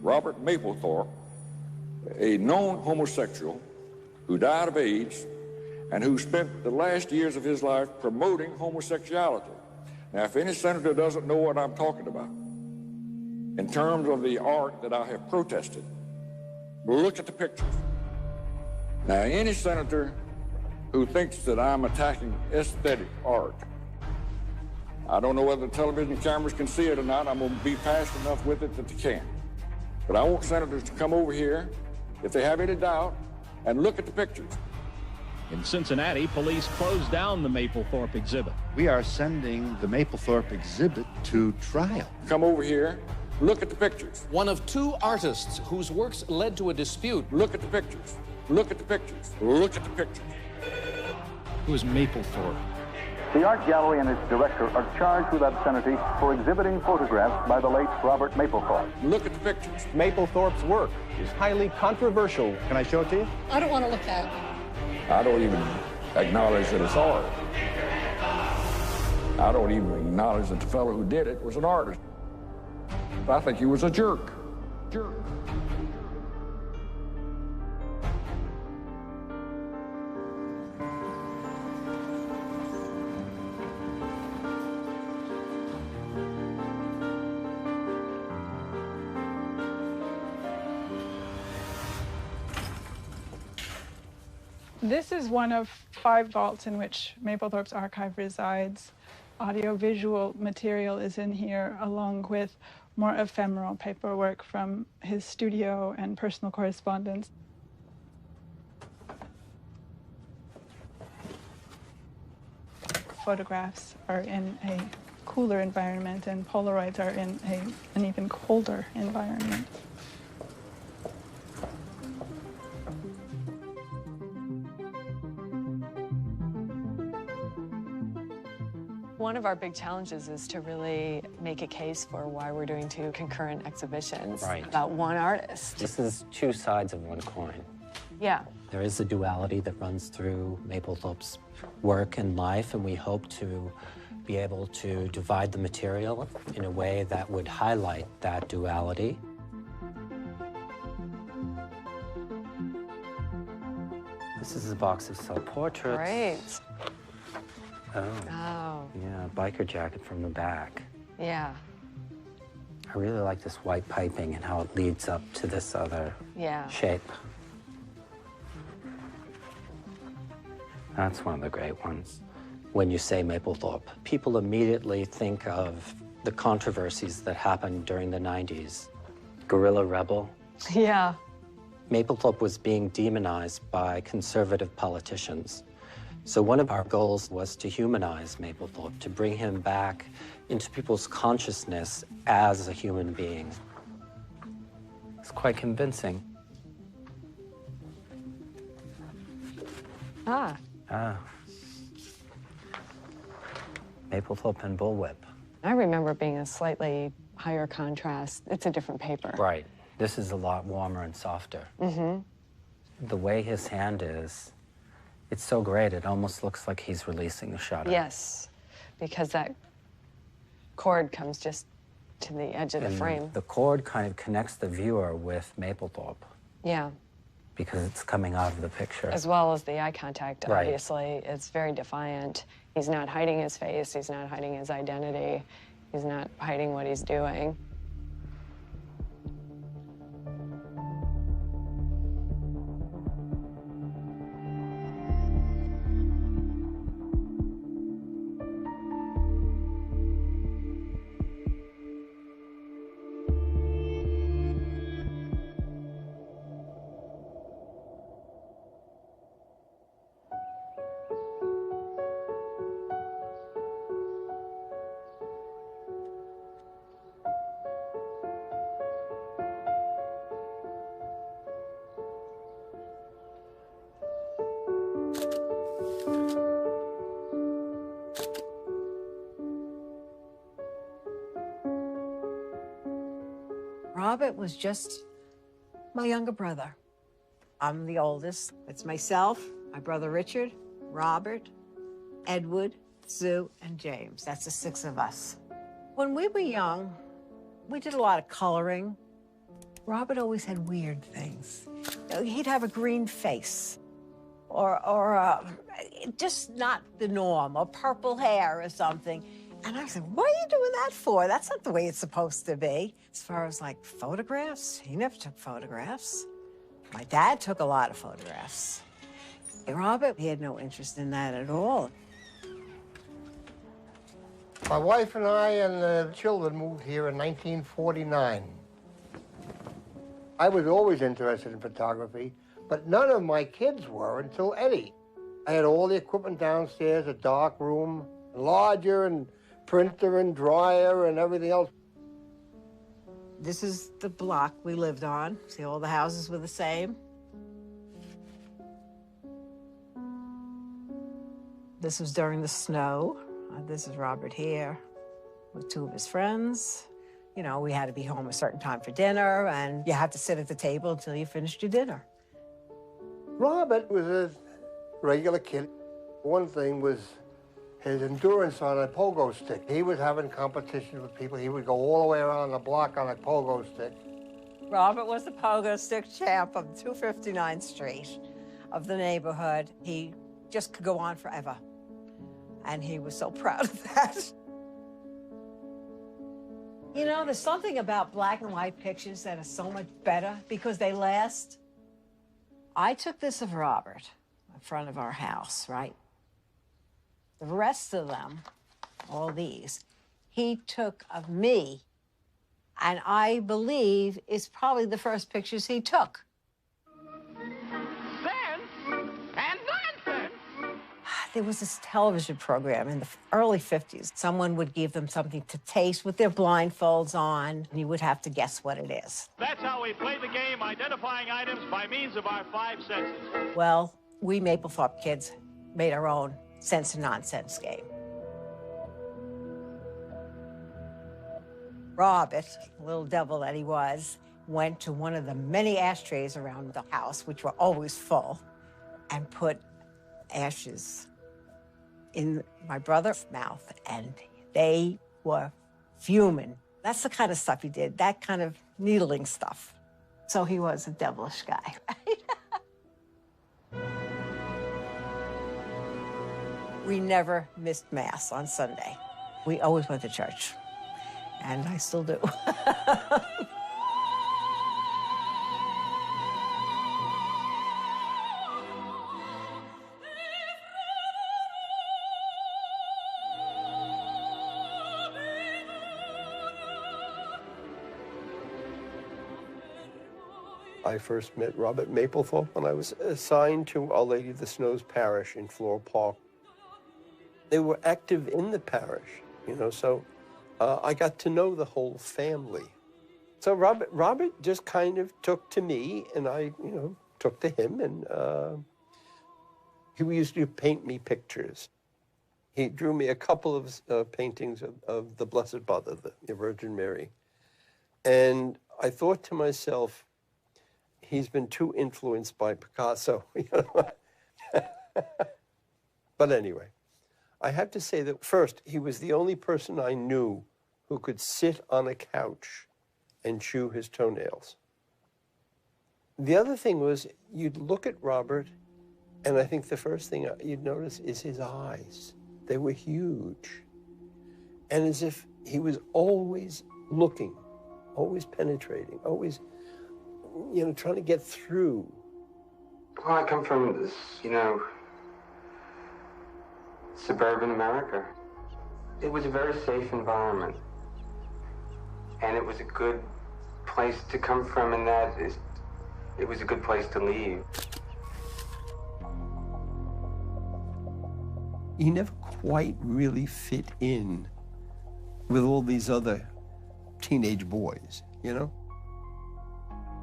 Robert Mappelthorpe, a known homosexual who died of AIDS and who spent the last years of his life promoting homosexuality. Now, if any senator doesn't know what I'm talking about, in terms of the art that I have protested, look at the pictures. Now, any senator who thinks that I'm attacking aesthetic art, I don't know whether the television cameras can see it or not. I'm going to be fast enough with it that they can. But I want senators to come over here, if they have any doubt, and look at the pictures. In Cincinnati, police closed down the Mappelthorpe exhibit. We are sending the Mappelthorpe exhibit to trial. Come over here, look at the pictures. One of two artists whose works led to a dispute. Look at the pictures. Look at the pictures. Look at the pictures. Who is Mappelthorpe? The art gallery and its director are charged with obscenity for exhibiting photographs by the late Robert Mappelthorpe. Look at the pictures. Mappelthorpe's work is highly controversial. Can I show it to you? I don't want to look at it. I don't even acknowledge that it's art. I don't even acknowledge that the fellow who did it was an artist. I think he was a jerk. Jerk. This is one of 5 vaults in which Mappelthorpe's archive resides. Audio-visual material is in here, along with more ephemeral paperwork from his studio and personal correspondence. Photographs are in a cooler environment, and Polaroids are in an even colder environment. One of our big challenges is to really make a case for why we're doing 2 concurrent exhibitions about one artist. This is 2 sides of one coin. Yeah. There is a duality that runs through Mappelthorpe's work and life, and we hope to be able to divide the material in a way that would highlight that duality. This is a box of self-portraits. Great. Oh. Oh. Yeah, biker jacket from the back. Yeah. I really like this white piping and how it leads up to this other shape. That's one of the great ones. When you say Mappelthorpe, people immediately think of the controversies that happened during the 90s. Guerrilla rebel. Yeah. Mappelthorpe was being demonized by conservative politicians. So one of our goals was to humanize Mappelthorpe, to bring him back into people's consciousness as a human being. It's quite convincing. Ah. Ah. Mappelthorpe and Bullwhip. I remember being a slightly higher contrast. It's a different paper. Right. This is a lot warmer and softer. Mm-hmm. The way his hand is, it's so great, it almost looks like he's releasing the shutter. Yes, because that cord comes just to the edge of the frame. The cord kind of connects the viewer with Mappelthorpe. Yeah. Because it's coming out of the picture. As well as the eye contact, Right. obviously. It's very defiant. He's not hiding his face. He's not hiding his identity. He's not hiding what he's doing. Robert was just my younger brother. I'm the oldest. It's myself, my brother Richard, Robert, Edward, Sue, and James. That's the 6 of us. When we were young, we did a lot of coloring. Robert always had weird things. He'd have a green face, or just not the norm, or purple hair or something. And I said, what are you doing that for? That's not the way it's supposed to be. As far as like photographs, he never took photographs. My dad took a lot of photographs. Robert, he had no interest in that at all. My wife and I and the children moved here in 1949. I was always interested in photography, but none of my kids were until Eddie. I had all the equipment downstairs, a dark room, larger and printer and dryer and everything else. This is the block we lived on. See, all the houses were the same. This was during the snow. This is Robert here with two of his friends. You know, we had to be home a certain time for dinner, and you had to sit at the table until you finished your dinner. Robert was a regular kid. One thing was his endurance on a pogo stick. He was having competition with people. He would go all the way around the block on a pogo stick. Robert was the pogo stick champ of 259th Street of the neighborhood. He just could go on forever. And he was so proud of that. You know, there's something about black and white pictures that are so much better because they last. I took this of Robert in front of our house, right? The rest of them, all these, he took of me, and I believe it's probably the first pictures he took. There was this television program in the early 50s. Someone would give them something to taste with their blindfolds on, and you would have to guess what it is. That's how we play the game, identifying items by means of our five senses. Well, we Mappelthorpe kids made our own sense and nonsense game. Robert, little devil that he was, went to one of the many ashtrays around the house, which were always full, and put ashes in my brother's mouth, and they were fuming. That's the kind of stuff he did, that kind of needling stuff. So he was a devilish guy. We never missed Mass on Sunday. We always went to church, and I still do. I first met Robert Mappelthorpe when I was assigned to Our Lady of the Snows Parish in Floral Park. They were active in the parish, you know, so I got to know the whole family. So Robert just kind of took to me, and I, you know, took to him, and he used to paint me pictures. He drew me a couple of paintings of the Blessed Mother, the Virgin Mary. And I thought to myself, he's been too influenced by Picasso. You know? But anyway, I have to say that first, he was the only person I knew who could sit on a couch and chew his toenails. The other thing was, you'd look at Robert, and I think the first thing you'd notice is his eyes. They were huge. And as if he was always looking, always penetrating, always, you know, trying to get through. Well, I come from this, you know, suburban America. It was a very safe environment. And it was a good place to come from, and that is, it was a good place to leave. He never quite really fit in with all these other teenage boys, you know?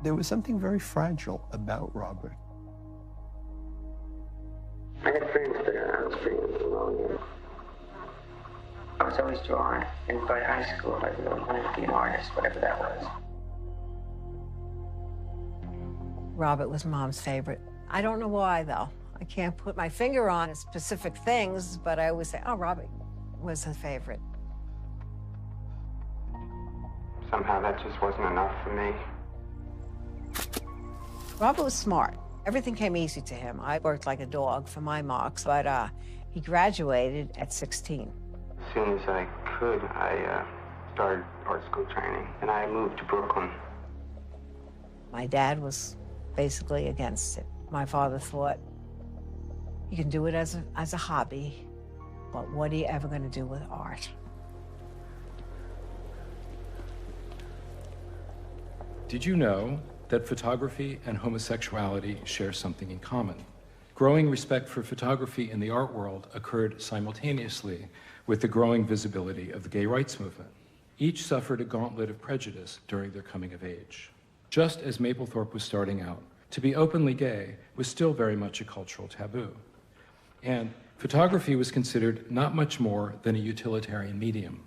There was something very fragile about Robert. I got friends that I was friends along. I was always drawing, and by high school I wanted to be an artist, whatever that was. Robert was Mom's favorite. I don't know why, though. I can't put my finger on specific things, but I always say, oh, Robert was her favorite. Somehow that just wasn't enough for me. Robert was smart. Everything came easy to him. I worked like a dog for my marks, but he graduated at 16. As soon as I could, I started art school training, and I moved to Brooklyn. My dad was basically against it. My father thought, you can do it as a hobby, but what are you ever going to do with art? Did you know that photography and homosexuality share something in common? Growing respect for photography in the art world occurred simultaneously with the growing visibility of the gay rights movement. Each suffered a gauntlet of prejudice during their coming of age. Just as Mappelthorpe was starting out, to be openly gay was still very much a cultural taboo. And photography was considered not much more than a utilitarian medium,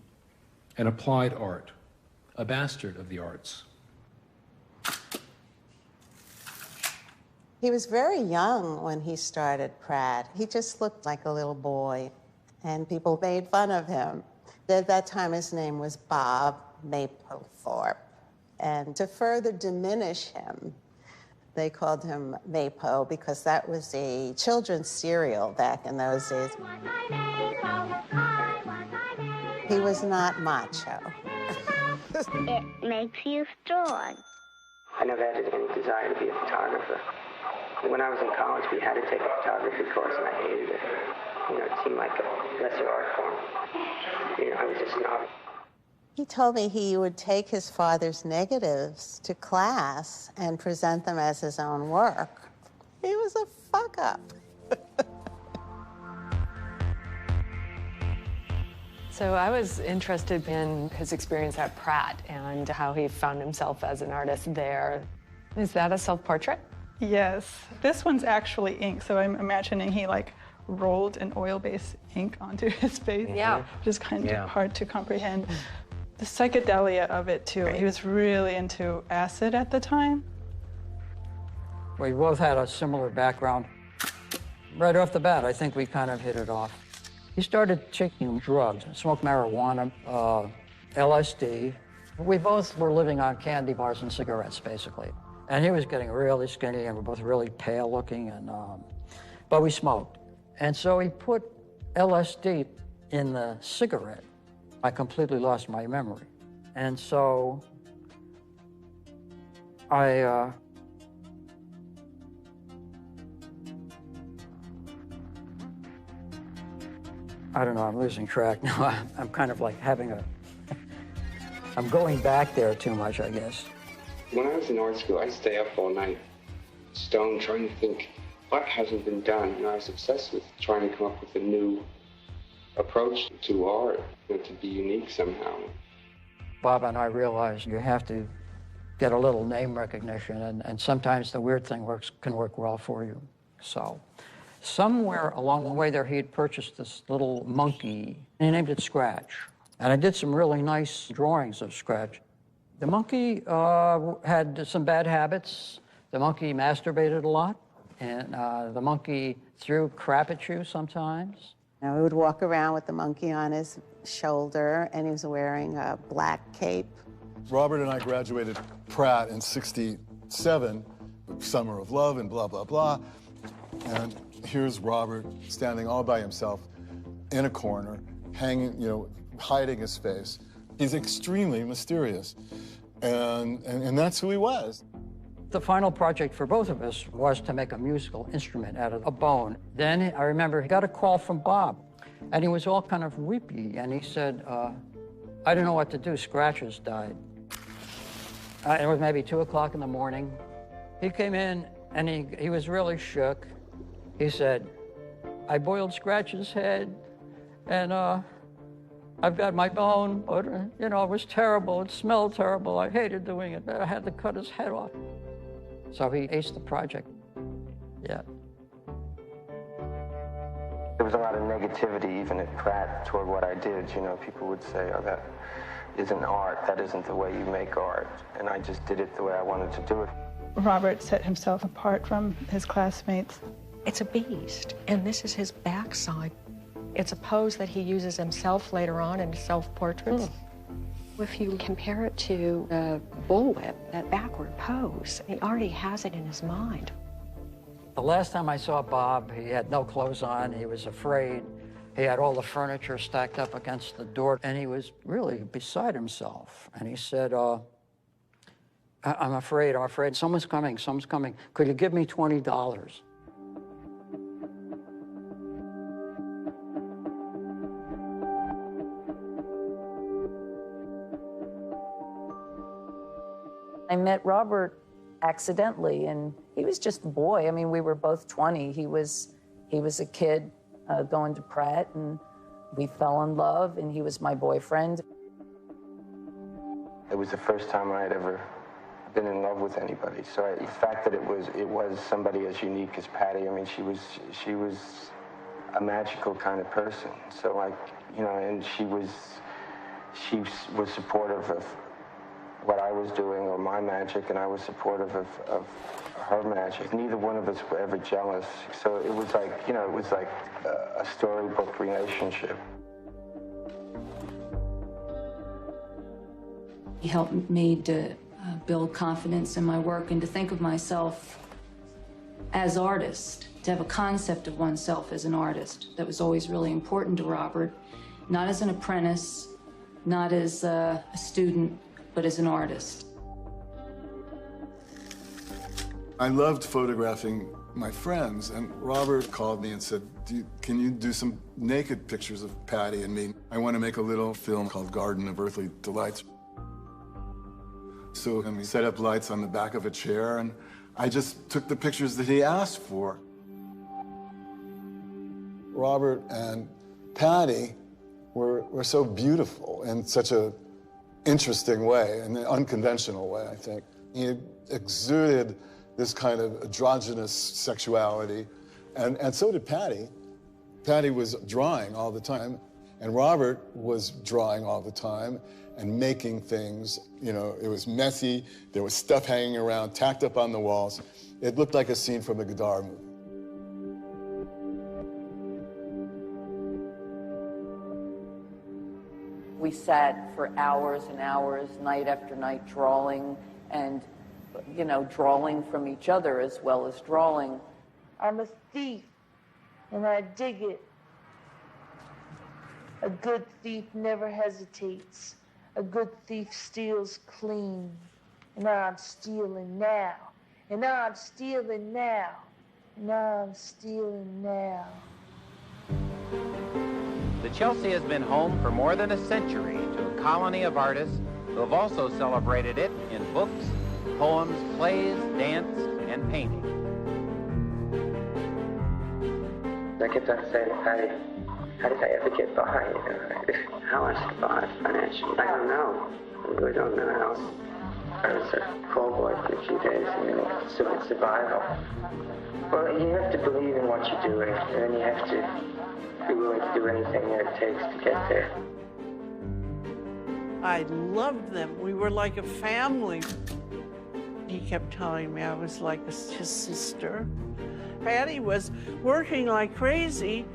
an applied art, a bastard of the arts. He was very young when he started Pratt. He just looked like a little boy, and people made fun of him. At that time, his name was Bob Mappelthorpe. And to further diminish him, they called him Mapo because that was a children's cereal back in those days. He was not macho. It makes you strong. I never had any desire to be a photographer. When I was in college, we had to take a photography course, and I hated it. You know, it seemed like a lesser art form. You know, I was just not. He told me he would take his father's negatives to class and present them as his own work. He was a fuck-up. So I was interested in his experience at Pratt and how he found himself as an artist there. Is that a self-portrait? Yes. This one's actually ink, so I'm imagining he like rolled an oil-based ink onto his face. Yeah. Which is kind of hard to comprehend. The psychedelia of it, too. He was really into acid at the time. We both had a similar background. Right off the bat, I think we kind of hit it off. He started taking drugs, smoked marijuana, LSD. We both were living on candy bars and cigarettes, basically. And he was getting really skinny, and we're both really pale looking, and but we smoked. And so he put LSD in the cigarette. I completely lost my memory. And so I don't know, I'm losing track now. I'm kind of like having I'm going back there too much, I guess. When I was in art school, I'd stay up all night, stoned, trying to think, what hasn't been done? You know, I was obsessed with trying to come up with a new approach to art, you know, to be unique somehow. Bob and I realized you have to get a little name recognition, and sometimes the weird thing can work well for you. So somewhere along the way there, he had purchased this little monkey, and he named it Scratch. And I did some really nice drawings of Scratch. The monkey had some bad habits. The monkey masturbated a lot, and the monkey threw crap at you sometimes. Now, he would walk around with the monkey on his shoulder, and he was wearing a black cape. Robert and I graduated Pratt in '67, Summer of Love and blah, blah, blah. And here's Robert standing all by himself in a corner, hanging, you know, hiding his face. He's extremely mysterious, and that's who he was. The final project for both of us was to make a musical instrument out of a bone. Then I remember he got a call from Bob, and he was all kind of weepy, and he said, I don't know what to do, Scratch has died. It was maybe 2 o'clock in the morning. He came in, and he was really shook. He said, I boiled Scratch's head, and I've got my bone, but, you know, it was terrible. It smelled terrible. I hated doing it. I had to cut his head off. So he aced the project. Yeah. There was a lot of negativity, even at Pratt, toward what I did. You know, people would say, oh, that isn't art. That isn't the way you make art. And I just did it the way I wanted to do it. Robert set himself apart from his classmates. It's a beast, and this is his backside. It's a pose that he uses himself later on in self-portraits. If you compare it to the bullwhip, that backward pose, he already has it in his mind. The last time I saw Bob, he had no clothes on, he was afraid. He had all the furniture stacked up against the door, and he was really beside himself. And he said, I'm afraid, someone's coming. Could you give me $20? I met Robert accidentally, and he was just a boy. I mean, we were both 20. He was a kid going to Pratt, and we fell in love, and he was my boyfriend. It was the first time I had ever been in love with anybody. So the fact that it was somebody as unique as Patty, I mean, she was a magical kind of person. So and she was supportive of what I was doing or my magic, and I was supportive of her magic. Neither one of us were ever jealous. So it was like, it was like a storybook relationship. He helped me to build confidence in my work and to think of myself as artist, to have a concept of oneself as an artist. That was always really important to Robert, not as an apprentice, not as a student, but as an artist. I loved photographing my friends, and Robert called me and said, can you do some naked pictures of Patty and me? I want to make a little film called Garden of Earthly Delights. So we set up lights on the back of a chair, and I just took the pictures that he asked for. Robert and Patty were so beautiful in such a interesting way, an unconventional way, I think. He exuded this kind of androgynous sexuality, and so did Patty. Patty was drawing all the time, and Robert was drawing all the time and making things. It was messy, there was stuff hanging around, tacked up on the walls. It looked like a scene from a Godard movie. We sat for hours and hours, night after night, drawing and, drawing from each other as well as drawing. I'm a thief, and I dig it. A good thief never hesitates. A good thief steals clean. And I'm stealing now. And I'm stealing now. And I'm stealing now. The Chelsea has been home for more than a century to a colony of artists who have also celebrated it in books, poems, plays, dance, and painting. I kept on saying to Patty, how did I ever get by? How I survived financially? I don't know. I really don't know. I was a call boy for a few days, and then survival. Well, you have to believe in what you're doing, and then you have to be willing to do anything that it takes to get there. I loved them. We were like a family. He kept telling me I was like his sister. Patty was working like crazy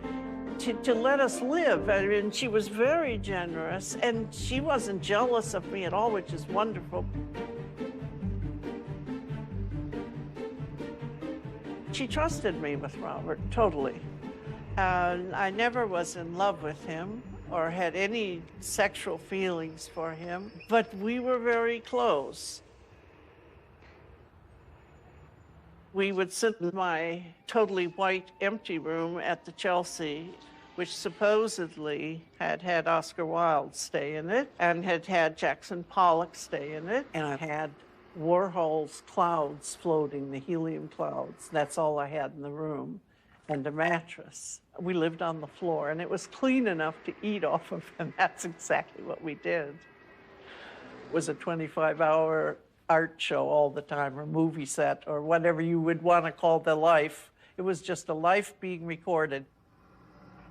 to let us live. I mean, she was very generous, and she wasn't jealous of me at all, which is wonderful. She trusted me with Robert, totally. I never was in love with him or had any sexual feelings for him, but we were very close. We would sit in my totally white, empty room at the Chelsea, which supposedly had had Oscar Wilde stay in it and had had Jackson Pollock stay in it, and I had Warhol's clouds floating, the helium clouds. That's all I had in the room, and a mattress. We lived on the floor, and it was clean enough to eat off of, and that's exactly what we did. It was a 25-hour art show all the time, or movie set, or whatever you would want to call the life. It was just a life being recorded.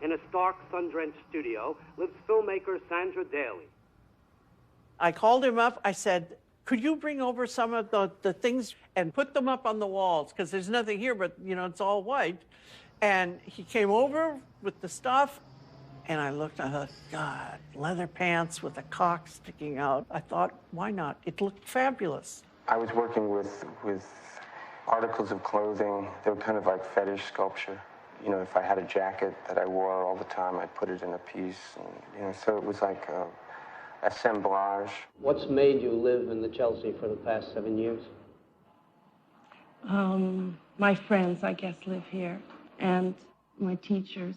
In a stark, sun-drenched studio lives filmmaker Sandra Daly. I called him up. I said, could you bring over some of the things and put them up on the walls? Because there's nothing here, but, it's all white. And he came over with the stuff, And I looked, I thought, God, leather pants with a cock sticking out. I thought, why not? It looked fabulous. I was working with articles of clothing. They were kind of like fetish sculpture. You know, if I had a jacket that I wore all the time, I'd put it in a piece. And, you know, so it was like assemblage. What's made you live in the Chelsea for the past 7 years? My friends, I guess, live here, and my teachers.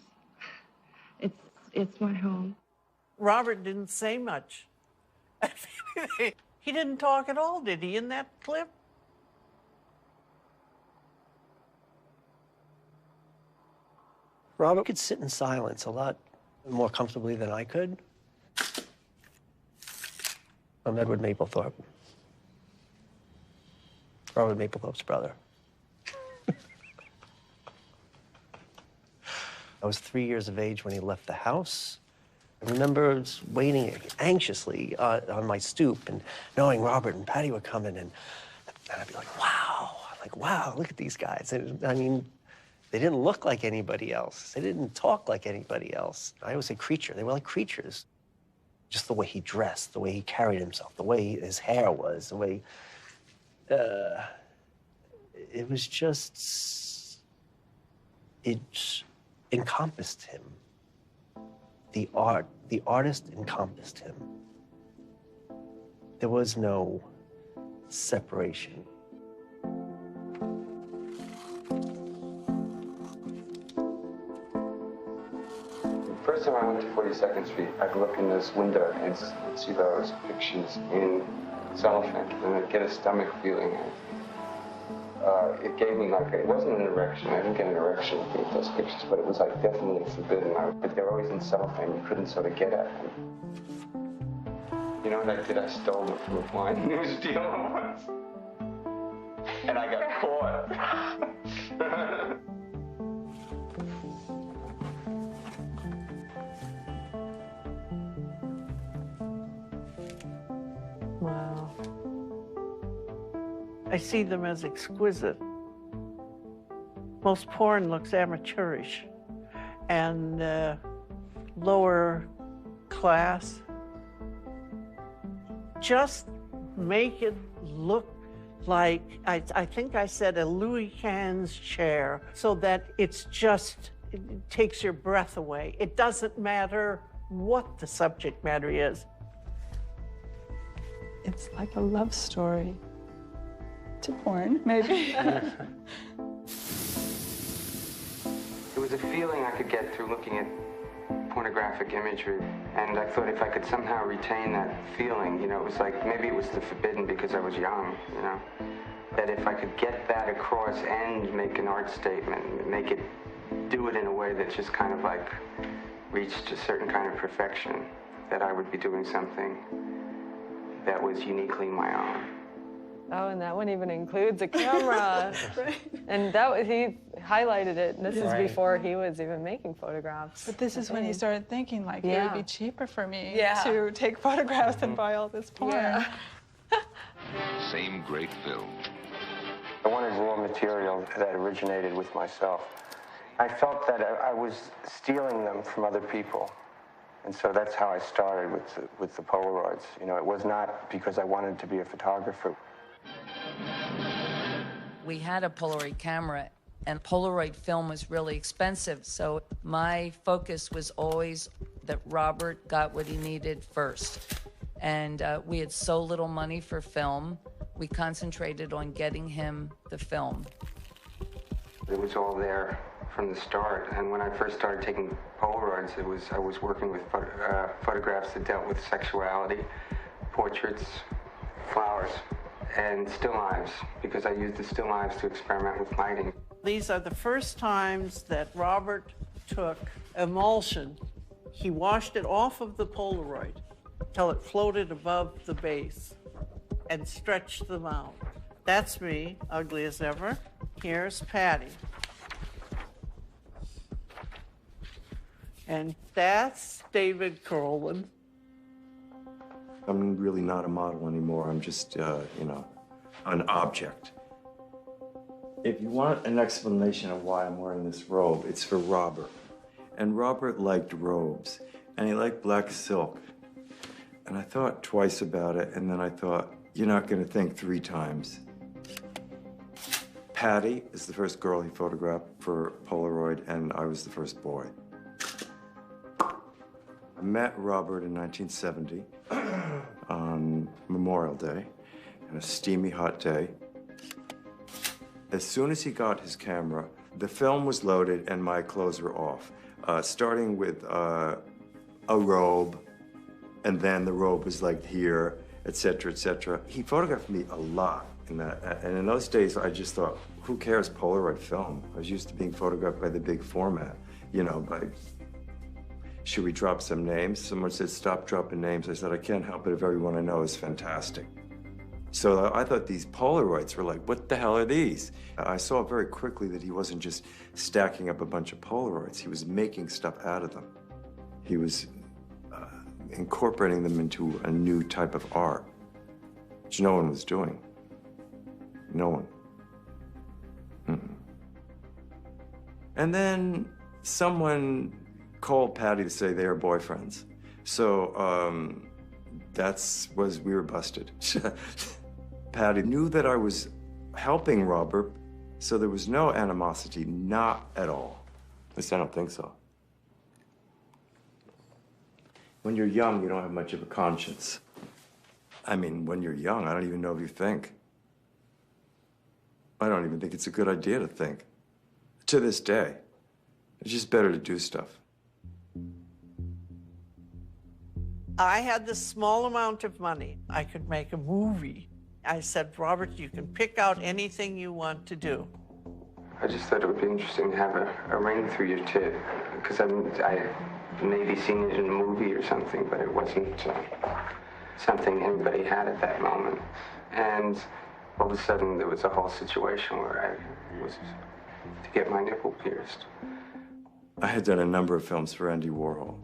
It's my home. Robert didn't say much. He didn't talk at all, did he, in that clip? Robert could sit in silence a lot more comfortably than I could. I'm Edward Mappelthorpe. Robert Mappelthorpe's brother. I was 3 years of age when he left the house. I remember waiting anxiously on my stoop and knowing Robert and Patty were coming, and I'd be like, wow. Like, wow, look at these guys. And, I mean, they didn't look like anybody else. They didn't talk like anybody else. I always say creature. They were like creatures. Just the way he dressed, the way he carried himself, the way his hair was, the way... it was just... It encompassed him. The artist encompassed him. There was no separation. First time I went to 42nd Street, I'd look in this window and see those pictures in cellophane, and I'd get a stomach feeling. It gave me like, it wasn't an erection. I didn't get an erection looking at those pictures, but it was like definitely forbidden. But they were always in cellophane. You couldn't sort of get at them. You know what I did? I stole them from a blind news dealer once. And I got caught. Wow. I see them as exquisite. Most porn looks amateurish and lower class. Just make it look like, I think I said a Louis XV chair, so that it takes your breath away. It doesn't matter what the subject matter is. It's like a love story to porn, maybe. It was a feeling I could get through looking at pornographic imagery, and I thought if I could somehow retain that feeling, you know, it was like, maybe it was the forbidden because I was young, you know, that if I could get that across and make an art statement, do it in a way that just kind of like reached a certain kind of perfection, that I would be doing something that was uniquely my own. Oh, and that one even includes a camera. Right. And he highlighted it. And this is before he was even making photographs. But this is when he started thinking, like, it would be cheaper for me to take photographs than buy all this porn. Yeah. Same great film. I wanted raw material that originated with myself. I felt that I was stealing them from other people. And so that's how I started with the Polaroids. You know, it was not because I wanted to be a photographer. We had a Polaroid camera, and Polaroid film was really expensive, so my focus was always that Robert got what he needed first. And we had so little money for film, we concentrated on getting him the film. It was all there from the start, and when I first started taking Polaroids, I was working with photographs that dealt with sexuality, portraits, flowers, and still lives, because I used the still lives to experiment with lighting. These are the first times that Robert took emulsion. He washed it off of the Polaroid till it floated above the base and stretched them out. That's me, ugly as ever. Here's Patty. And that's David Curlin. I'm really not a model anymore. I'm just, you know, an object. If you want an explanation of why I'm wearing this robe, it's for Robert. And Robert liked robes, and he liked black silk. And I thought twice about it, and then I thought, you're not going to think 3 times. Patty is the first girl he photographed for Polaroid, and I was the first boy. I met Robert in 1970 on Memorial Day, on a steamy hot day. As soon as he got his camera, the film was loaded and my clothes were off, starting with a robe, and then the robe was like here, et cetera, et cetera. He photographed me a lot in that, and in those days I just thought, who cares, Polaroid film? I was used to being photographed by the big format, you know, by, should we drop some names? Someone said, stop dropping names. I said, I can't help it if everyone I know is fantastic. So I thought these Polaroids were like, what the hell are these? I saw very quickly that he wasn't just stacking up a bunch of Polaroids, he was making stuff out of them. He was incorporating them into a new type of art, which no one was doing. No one. Mm-mm. And then someone called Patty to say they were boyfriends. So we were busted. Patty knew that I was helping Robert, so there was no animosity, not at all. At least I don't think so. When you're young, you don't have much of a conscience. I mean, when you're young, I don't even know if you think. I don't even think it's a good idea to think. To this day, it's just better to do stuff. I had this small amount of money. I could make a movie. I said, Robert, you can pick out anything you want to do. I just thought it would be interesting to have a ring through your tit, because I maybe seen it in a movie or something, but it wasn't something anybody had at that moment. And all of a sudden, there was a whole situation where I was to get my nipple pierced. I had done a number of films for Andy Warhol.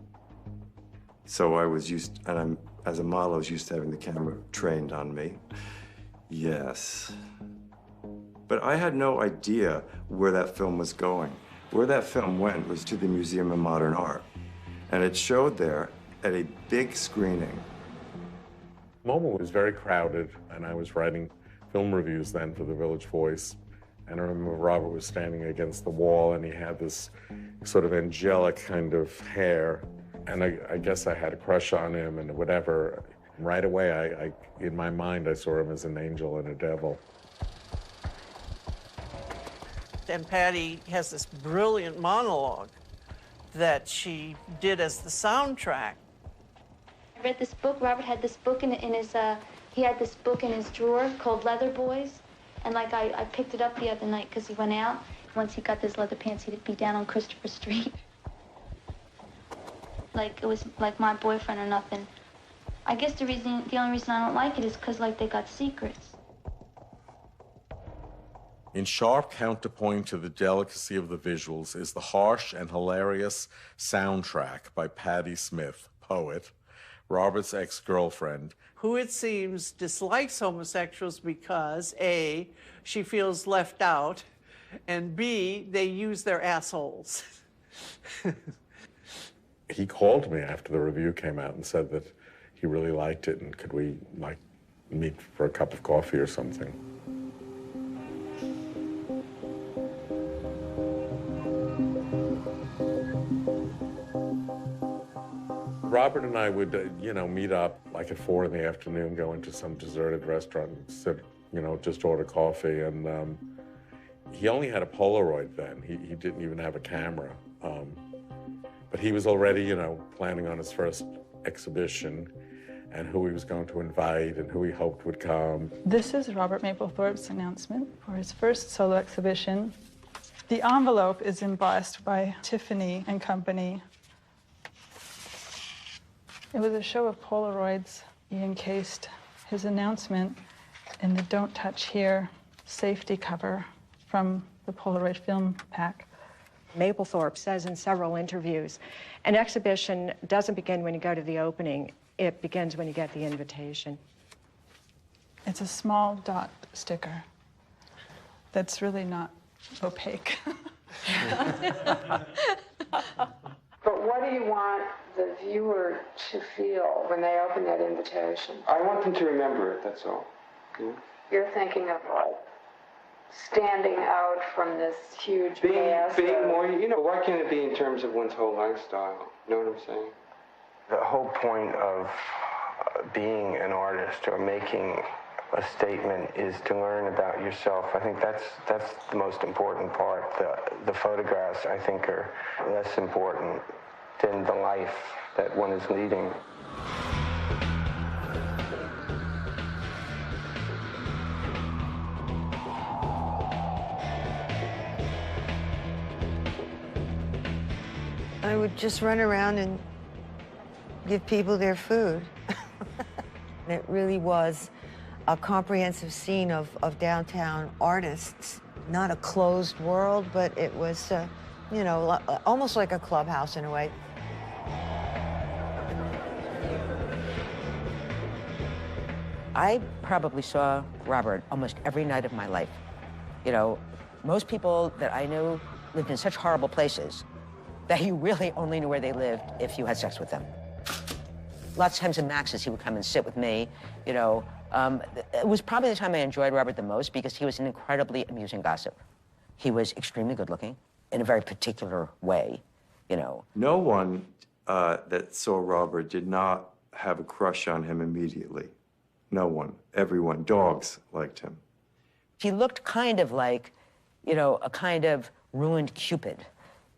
So I was used, and as a model, I was used to having the camera trained on me. Yes. But I had no idea where that film was going. Where that film went was to the Museum of Modern Art. And it showed there at a big screening. MoMA was very crowded, and I was writing film reviews then for the Village Voice. And I remember Robert was standing against the wall, and he had this sort of angelic kind of hair. And I guess I had a crush on him and whatever. Right away, in my mind, I saw him as an angel and a devil. And Patty has this brilliant monologue that she did as the soundtrack. I read this book. Robert had this book in his, he had this book in his drawer called Leather Boys. And like I picked it up the other night because he went out. Once he got those leather pants, he'd be down on Christopher Street. Like it was like my boyfriend or nothing. I guess the only reason I don't like it is because like they got secrets. In sharp counterpoint to the delicacy of the visuals is the harsh and hilarious soundtrack by Patti Smith, poet, Robert's ex-girlfriend. Who it seems dislikes homosexuals because A, she feels left out, and B, they use their assholes. He called me after the review came out and said that he really liked it, and could we like meet for a cup of coffee or something. Robert and I would, meet up like at 4 in the afternoon, go into some deserted restaurant and sit, just order coffee. And he only had a Polaroid then. He didn't even have a camera. But he was already, planning on his first exhibition and who he was going to invite and who he hoped would come. This is Robert Maplethorpe's announcement for his first solo exhibition. The envelope is embossed by Tiffany and Company. It was a show of Polaroids. He encased his announcement in the Don't Touch Here safety cover from the Polaroid film pack. Mappelthorpe says in several interviews, an exhibition doesn't begin when you go to the opening, it begins when you get the invitation. It's a small dot sticker that's really not opaque. But what do you want the viewer to feel when they open that invitation? I want them to remember it, that's all. Yeah. You're thinking of like standing out from this huge mass. Being more, you know, why can't it be in terms of one's whole lifestyle? You know what I'm saying? The whole point of being an artist or making a statement is to learn about yourself. I think that's the most important part. The photographs, I think, are less important than the life that one is leading. I would just run around and give people their food. It really was a comprehensive scene of downtown artists. Not a closed world, but it was, you know, almost like a clubhouse in a way. I probably saw Robert almost every night of my life. You know, most people that I knew lived in such horrible places that you really only knew where they lived if you had sex with them. Lots of times in Max's, he would come and sit with me, you know. It was probably the time I enjoyed Robert the most because he was an incredibly amusing gossip. He was extremely good looking in a very particular way, you know. No one that saw Robert did not have a crush on him immediately. No one. Everyone. Dogs liked him. He looked kind of like, you know, a kind of ruined Cupid.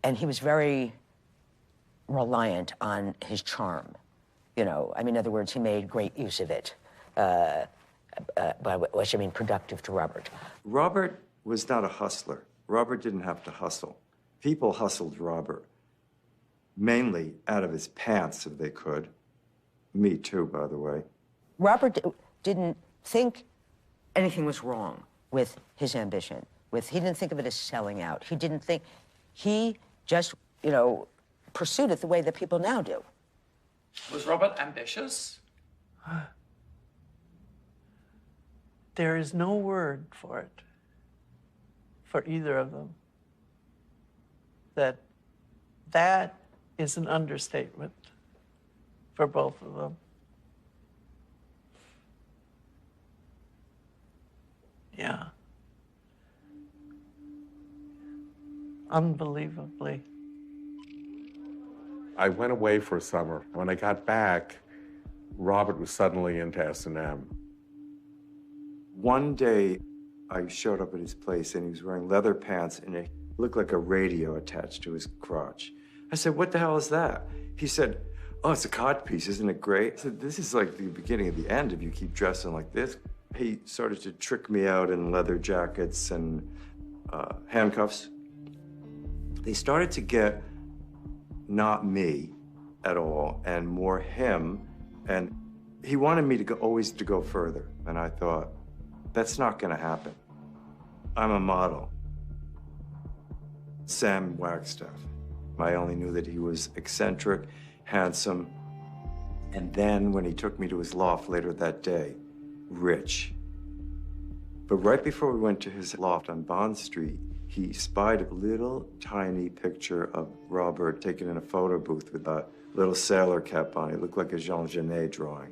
And he was very reliant on his charm. You know, I mean, in other words, he made great use of it. By which I mean productive to Robert. Robert was not a hustler. Robert didn't have to hustle. People hustled Robert, mainly out of his pants if they could. Me too, by the way. Robert didn't think anything was wrong with his ambition. He didn't think of it as selling out. He didn't think, he just, you know, pursued it the way that people now do. Was Robert ambitious? There is no word for it, for either of them. That is an understatement for both of them. Yeah. Unbelievably. I went away for a summer. When I got back, Robert was suddenly into S&M. One day, I showed up at his place, and he was wearing leather pants, and it looked like a radio attached to his crotch. I said, "What the hell is that?" He said, "Oh, it's a codpiece, isn't it great?" I said, "This is like the beginning of the end if you keep dressing like this." He started to trick me out in leather jackets and handcuffs. They started to get not me at all, and more him, and he wanted me to always go further, and I thought, that's not gonna happen. I'm a model. Sam Wagstaff. I only knew that he was eccentric, handsome, and then when he took me to his loft later that day, rich. But right before we went to his loft on Bond Street, he spied a little tiny picture of Robert taken in a photo booth with a little sailor cap on. It looked like a Jean Genet drawing.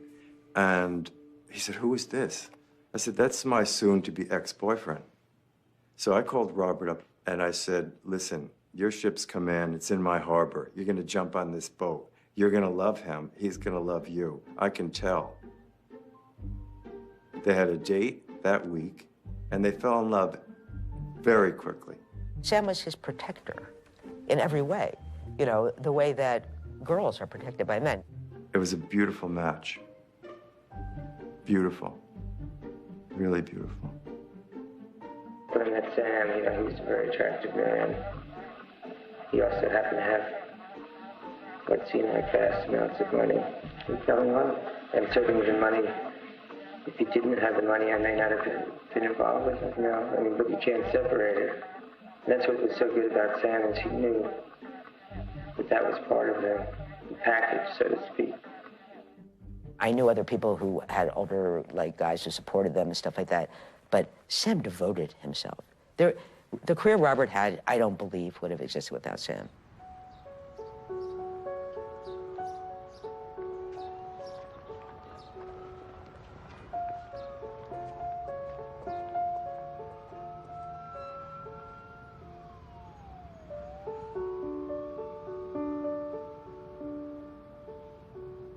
And he said, "Who is this?" I said, "That's my soon-to-be ex-boyfriend." So I called Robert up and I said, "Listen, your ship's come in, it's in my harbor. You're gonna jump on this boat. You're gonna love him, he's gonna love you. I can tell." They had a date that week and they fell in love very quickly. Sam was his protector in every way, you know, the way that girls are protected by men. It was a beautiful match. Beautiful. Really beautiful. When I met Sam, you know, he was a very attractive man. He also happened to have what seemed like vast amounts of money. He's telling one, and certainly the money, if he didn't have the money, I may not have been involved with it, you know. I mean, but you can't separate it. And that's what was so good about Sam, is he knew that was part of the package, so to speak. I knew other people who had older, like, guys who supported them and stuff like that, but Sam devoted himself. The career Robert had, I don't believe, would have existed without Sam.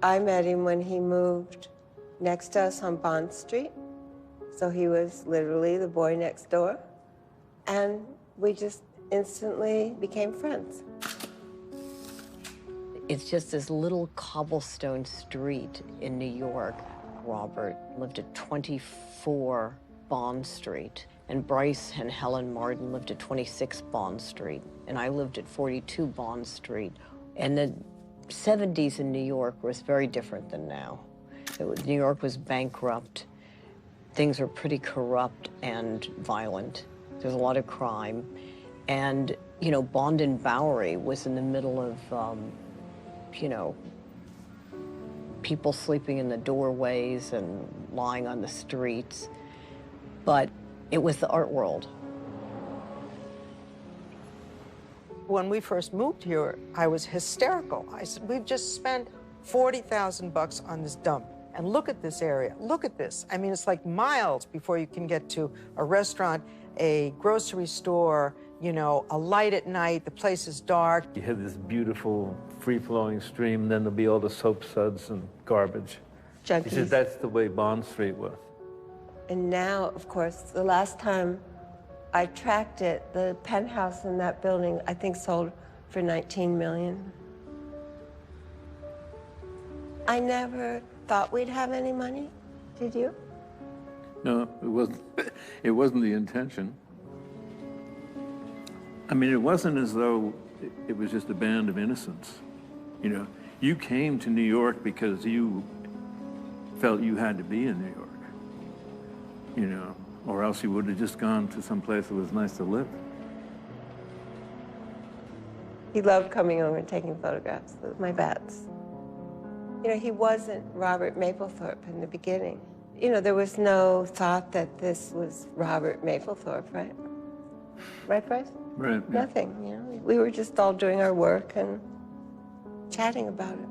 I met him when he moved next to us on Bond Street. So he was literally the boy next door. And we just instantly became friends. It's just this little cobblestone street in New York. Robert lived at 24 Bond Street, and Bryce and Helen Martin lived at 26 Bond Street, and I lived at 42 Bond Street. And the 70s in New York was very different than now. New York was bankrupt. Things were pretty corrupt and violent. There's a lot of crime. And, you know, Bond and Bowery was in the middle of, you know, people sleeping in the doorways and lying on the streets. But it was the art world. When we first moved here, I was hysterical. I said, we've just spent $40,000 on this dump. And look at this area, look at this. I mean, it's like miles before you can get to a restaurant, a grocery store, you know, a light at night, the place is dark. You have this beautiful, free-flowing stream, then there'll be all the soap suds and garbage. Junkies. He said that's the way Bond Street was. And now, of course, the last time I tracked it, the penthouse in that building, I think, sold for $19 million. I never thought we'd have any money. Did you? No, it wasn't the intention. I mean, it wasn't as though it was just a band of innocents. You know, you came to New York because you felt you had to be in New York, you know, or else you would have just gone to some place that was nice to live. He loved coming over and taking photographs of my bats. You know, he wasn't Robert Mappelthorpe in the beginning. You know, there was no thought that this was Robert Mappelthorpe, right? Right, Bryce? Right. Yeah. Nothing, you know. We were just all doing our work and chatting about it.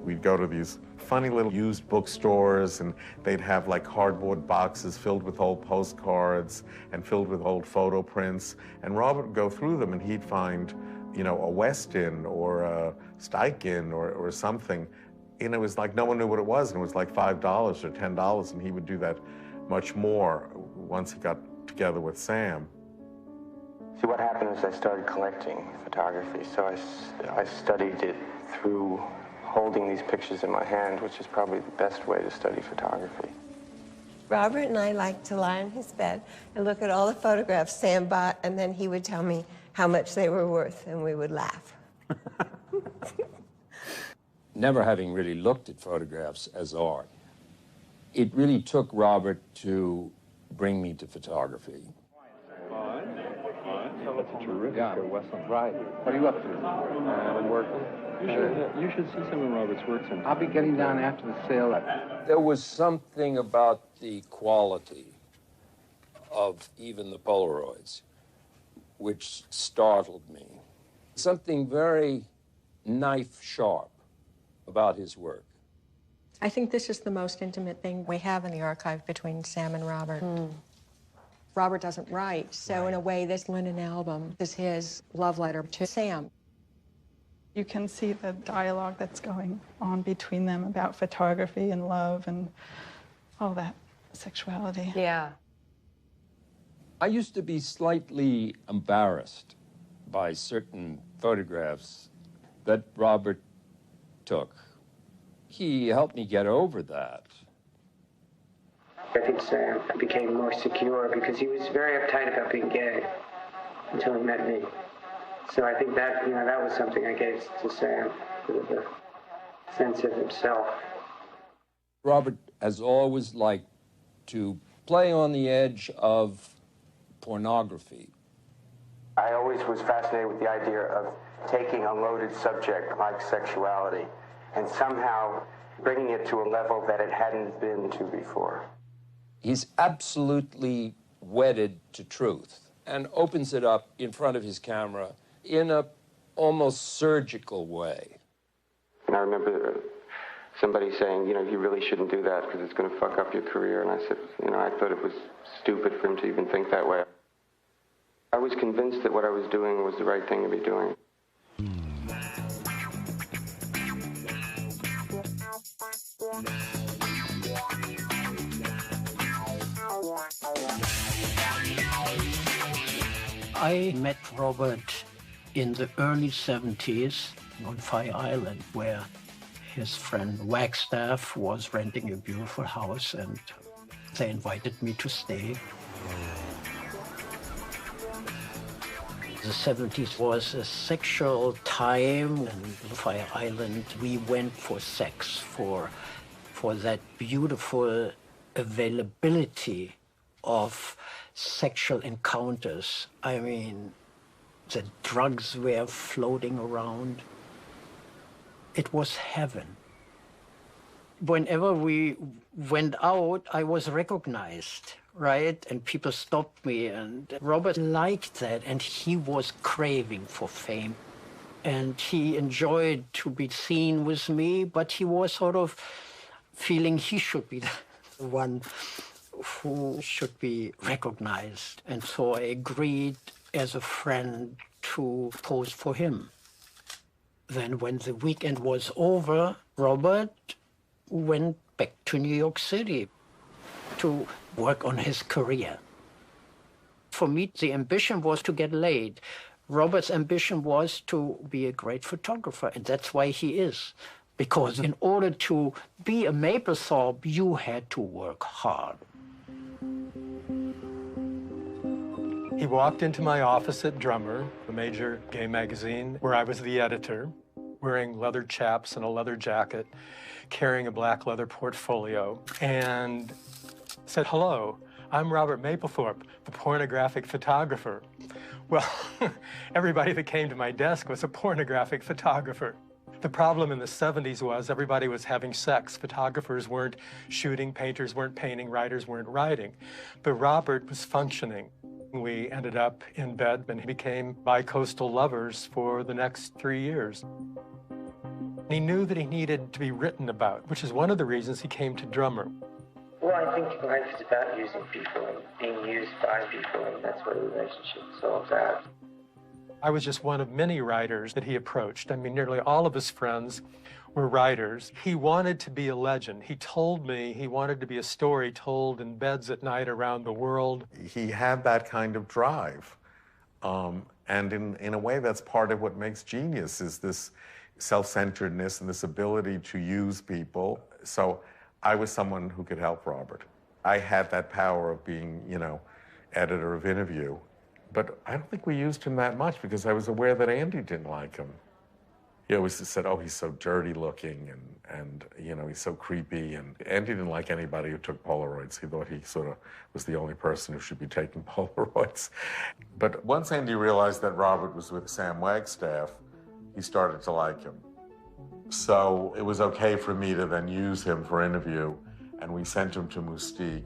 We'd go to these funny little used bookstores, and they'd have like cardboard boxes filled with old postcards and filled with old photo prints. And Robert would go through them, and he'd find, you know, a Westin or a Steichen or something. And it was like no one knew what it was, and it was like $5 or $10, and he would do that much more once he got together with Sam. See, what happened is I started collecting photography, so I studied it through holding these pictures in my hand, which is probably the best way to study photography. Robert and I liked to lie in his bed and look at all the photographs Sam bought, and then he would tell me how much they were worth, and we would laugh. Never having really looked at photographs as art, it really took Robert to bring me to photography. That's a terrific Westland. Right. What are you up to? I'm working. You should see some of Robert's work sometime. I'll be getting down after the sale. There was something about the quality of even the Polaroids which startled me. Something very knife-sharp about his work. I think this is the most intimate thing we have in the archive between Sam and Robert. Robert doesn't write, so in a way, this linen album is his love letter to Sam. You can see the dialogue that's going on between them about photography and love and all that sexuality. Yeah. I used to be slightly embarrassed by certain photographs that Robert took. He helped me get over that. I think Sam became more secure because he was very uptight about being gay until he met me. So I think that, you know, that was something I gave to Sam, the sense of himself. Robert has always liked to play on the edge of pornography. I always was fascinated with the idea of taking a loaded subject like sexuality and somehow bringing it to a level that it hadn't been to before. He's absolutely wedded to truth and opens it up in front of his camera in a almost surgical way. And I remember somebody saying, you know, you really shouldn't do that because it's going to fuck up your career. And I said, you know, I thought it was stupid for him to even think that way. I was convinced that what I was doing was the right thing to be doing. I met Robert in the early 70s on Fire Island, where his friend Wagstaff was renting a beautiful house, and they invited me to stay. The 70s was a sexual time, and Fire Island, we went for sex, for that beautiful availability of sexual encounters. I mean, the drugs were floating around. It was heaven. Whenever we went out, I was recognized, right? And people stopped me, and Robert liked that, and he was craving for fame. And he enjoyed to be seen with me, but he was sort of feeling he should be the one who should be recognized. And so I agreed as a friend to pose for him. Then when the weekend was over, Robert went back to New York City to work on his career. For me, the ambition was to get laid. Robert's ambition was to be a great photographer, and that's why he is. Because in order to be a Mappelthorpe, you had to work hard. He walked into my office at Drummer, a major gay magazine, where I was the editor, wearing leather chaps and a leather jacket, carrying a black leather portfolio, and said, "Hello, I'm Robert Mappelthorpe, the pornographic photographer." Well, everybody that came to my desk was a pornographic photographer. The problem in the 70s was everybody was having sex. Photographers weren't shooting, painters weren't painting, writers weren't writing. But Robert was functioning. We ended up in bed and became bi-coastal lovers for the next 3 years. He knew that he needed to be written about, which is one of the reasons he came to Drummer. Well, I think life is about using people and being used by people, and that's what a relationship is all about. I was just one of many writers that he approached. I mean, nearly all of his friends were writers. He wanted to be a legend. He told me he wanted to be a story told in beds at night around the world. He had that kind of drive. And in a way, that's part of what makes genius, is this self-centeredness and this ability to use people. So I was someone who could help Robert. I had that power of being, editor of Interview. But I don't think we used him that much because I was aware that Andy didn't like him. He always said, "Oh, he's so dirty looking and he's so creepy." And Andy didn't like anybody who took Polaroids. He thought he sort of was the only person who should be taking Polaroids. But once Andy realized that Robert was with Sam Wagstaff, he started to like him. So it was okay for me to then use him for Interview, and we sent him to Moustique.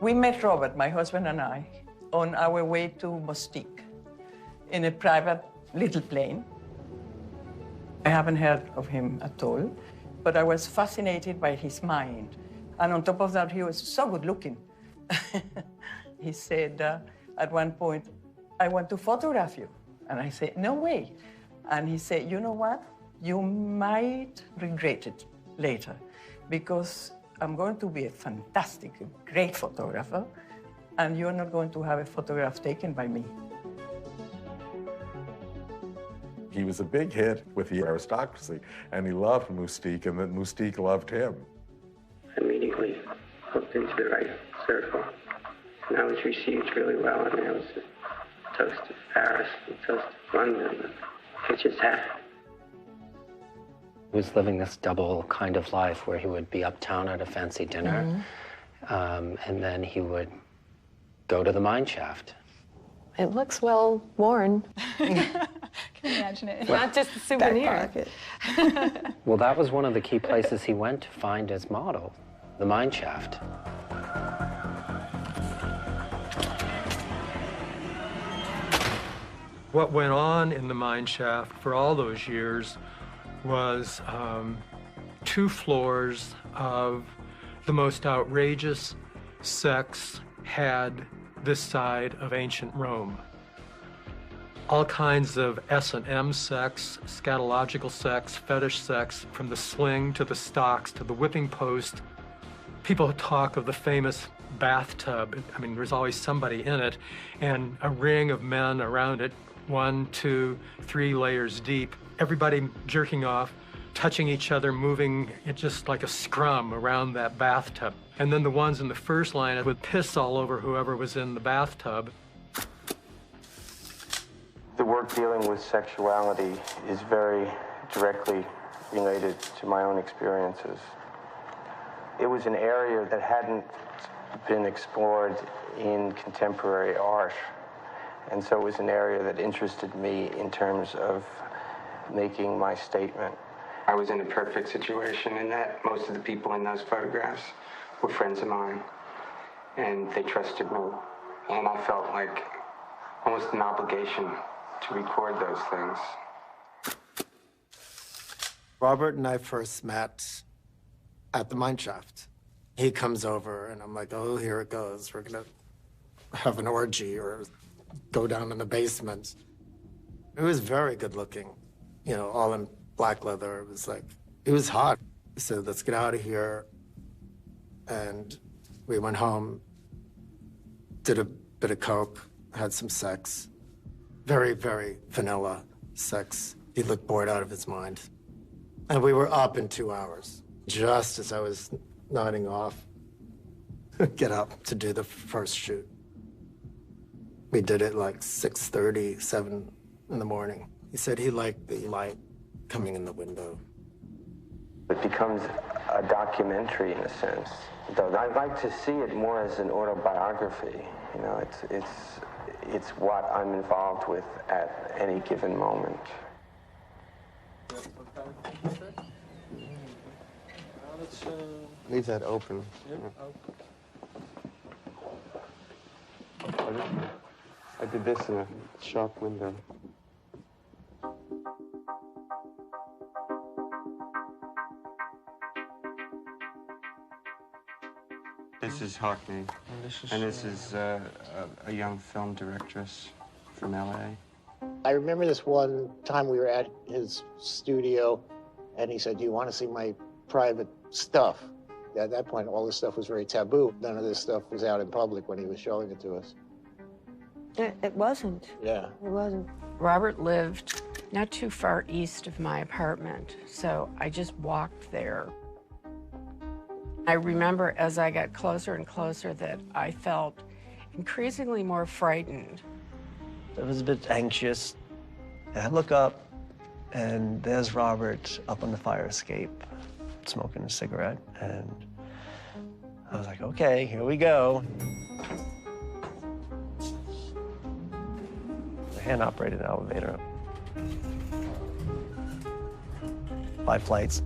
We met Robert, my husband and I, on our way to Moustique in a private little plane. I haven't heard of him at all, but I was fascinated by his mind. And on top of that, he was so good looking. He said at one point, "I want to photograph you." And I said, "No way." And he said, "You know what? You might regret it later, because I'm going to be a fantastic, great photographer, and you're not going to have a photograph taken by me." He was a big hit with the aristocracy, and he loved Moustique, and then Moustique loved him. Immediately hooked into the right circle. And I was received really well. I mean, I was a toast to Paris, a toast to London. It just happened. He was living this double kind of life where he would be uptown at a fancy dinner, and then he would go to the mine shaft. It looks well worn. Can you imagine it? Not just a souvenir. Well, that was one of the key places he went to find his model, the mine shaft. What went on in the mine shaft for all those years was 2 floors of the most outrageous sex had this side of ancient Rome. all kinds of S&M sex, scatological sex, fetish sex, from the sling to the stocks to the whipping post. People talk of the famous bathtub. I mean, there's always somebody in it, and a ring of men around it, 1, 2, 3 layers deep, everybody jerking off, touching each other, moving just like a scrum around that bathtub. And then the ones in the first line would piss all over whoever was in the bathtub. The work dealing with sexuality is very directly related to my own experiences. It was an area that hadn't been explored in contemporary art, and so it was an area that interested me in terms of making my statement. I was in a perfect situation in that most of the people in those photographs were friends of mine, and they trusted me, and I felt like almost an obligation to record those things. Robert and I first met at the mine shaft. He comes over, and I'm like, oh, here it goes. We're gonna have an orgy or go down in the basement. It was very good looking, you know, all in black leather. It was like, it was hot. He said, let's get out of here. And we went home, did a bit of coke, had some sex. Very, very vanilla sex. He looked bored out of his mind. And we were up in 2 hours. Just as I was nodding off, get up to do the first shoot. We did it like 6:30, 7 in the morning. He said he liked the light coming in the window. It becomes a documentary in a sense. Though I'd like to see it more as an autobiography. You know, it's what I'm involved with at any given moment. Leave that open. I did this in a shop window. This is Hockney, and this is a young film directress from LA. I remember this one time we were at his studio, and he said, do you want to see my private stuff? At that point, all this stuff was very taboo. None of this stuff was out in public when he was showing it to us. It wasn't. Yeah. It wasn't. Robert lived not too far east of my apartment, so I just walked there. I remember as I got closer and closer that I felt increasingly more frightened. I was a bit anxious. And I look up, and there's Robert up on the fire escape, smoking a cigarette, and I was like, okay, here we go. The hand-operated elevator. 5 flights.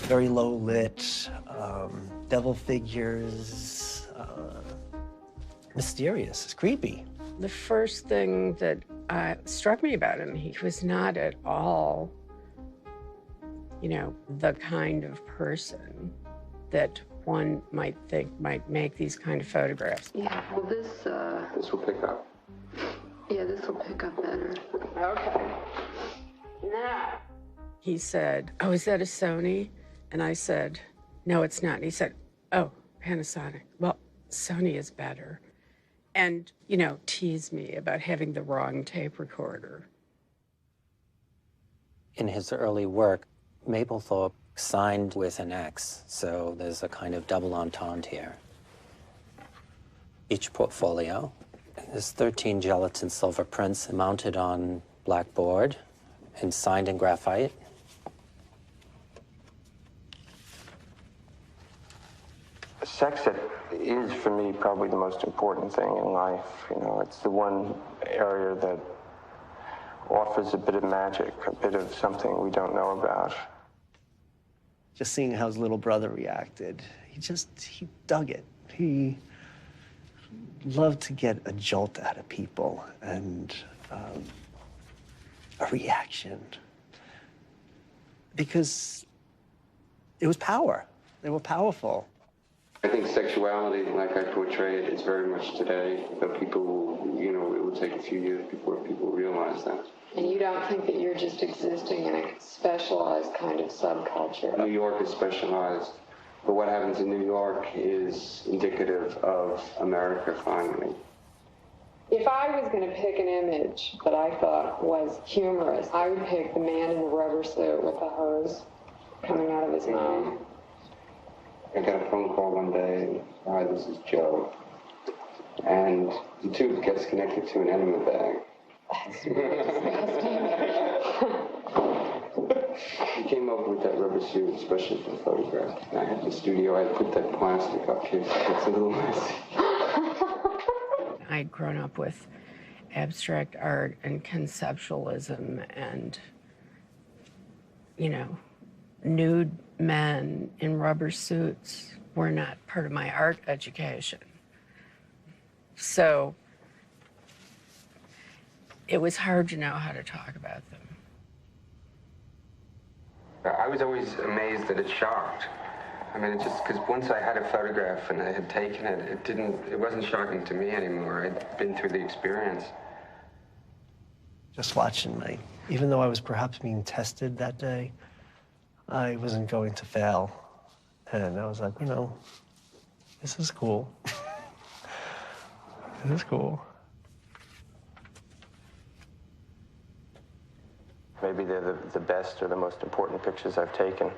Very low lit, devil figures, mysterious, it's creepy. The first thing that struck me about him, he was not at all, you know, the kind of person that one might think might make these kind of photographs. Yeah, well, this will pick up. Yeah, this will pick up better. Okay. Now. He said, oh, is that a Sony? And I said, no, it's not. And he said, oh, Panasonic. Well, Sony is better. And, you know, teased me about having the wrong tape recorder. In his early work, Mappelthorpe signed with an X, so there's a kind of double entente here. Each portfolio is 13 gelatin silver prints mounted on blackboard and signed in graphite. Sex is, for me, probably the most important thing in life. You know, it's the one area that offers a bit of magic, a bit of something we don't know about. Just seeing how his little brother reacted, he dug it. He loved to get a jolt out of people and a reaction. Because it was power. They were powerful. I think sexuality, like I portray it, is very much today. But people, you know, it will take a few years before people realize that. And you don't think that you're just existing in a specialized kind of subculture? New York is specialized, but what happens in New York is indicative of America finally. If I was going to pick an image that I thought was humorous, I would pick the man in the rubber suit with the hose coming out of his mouth. I got a phone call one day, hi, this is Joe. And the tube gets connected to an enema bag. That's really disgusting. He came over with that rubber suit, especially for the photograph. And I had the studio, I put that plastic up here, so it's a little messy. I'd grown up with abstract art and conceptualism and, you know, nude men in rubber suits were not part of my art education. So it was hard to know how to talk about them. I was always amazed that it shocked. I mean, it just, because once I had a photograph and I had taken it, it wasn't shocking to me anymore. I'd been through the experience. Just watching even though I was perhaps being tested that day, I wasn't going to fail. And I was like, you know, this is cool. This is cool. Maybe they're the best or the most important pictures I've taken.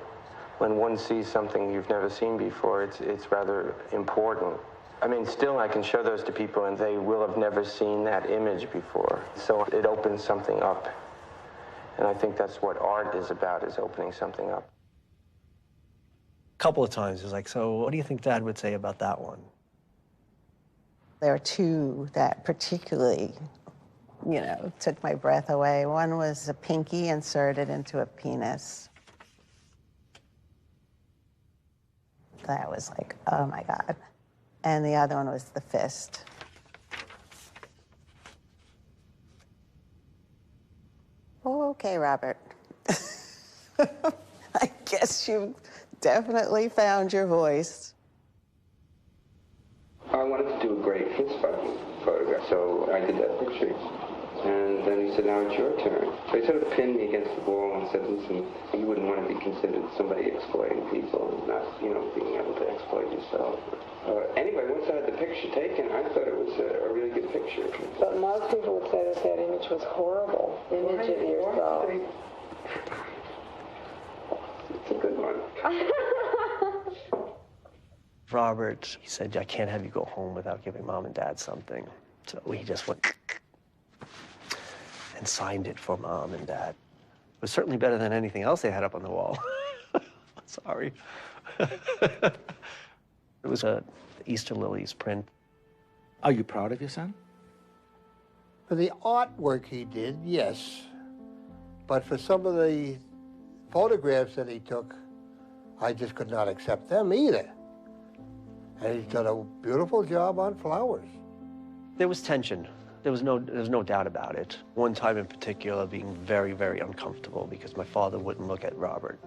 When one sees something you've never seen before, it's rather important. I mean, still I can show those to people and they will have never seen that image before. So it opens something up. And I think that's what art is about, is opening something up. A couple of times, he was like, so what do you think Dad would say about that one? There are two that particularly, you know, took my breath away. One was a pinky inserted into a penis. That was like, oh my God. And the other one was the fist. Oh, okay, Robert. I guess you definitely found your voice. I wanted to do a great fist fighting photograph, so I did that picture. And then he said, now it's your turn. So he sort of pinned me against the wall and said, listen, you wouldn't want to be considered somebody exploiting people and not, you know, being able to exploit yourself. Anyway, once I had the picture taken, I thought it was a really good picture. But most people would say that that image was horrible. Image of yourself. It's a good one. Robert, he said, I can't have you go home without giving Mom and Dad something. So he just went and signed it for Mom and Dad. It was certainly better than anything else they had up on the wall. Sorry. It was a Easter Lilies print. Are you proud of your son? For the artwork he did, yes. But for some of the photographs that he took, I just could not accept them either. And he's done a beautiful job on flowers. There was tension. There was no doubt about it. One time in particular being very, very uncomfortable because my father wouldn't look at Robert.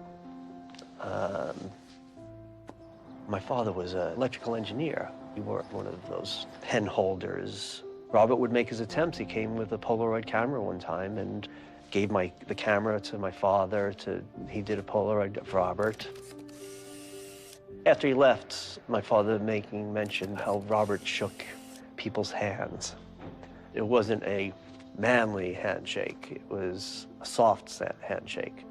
My father was an electrical engineer. He wore one of those pen holders. Robert would make his attempts. He came with a Polaroid camera one time and gave the camera to my father. He did a Polaroid of Robert. After he left, my father making mention how Robert shook people's hands. It wasn't a manly handshake. It was a soft handshake.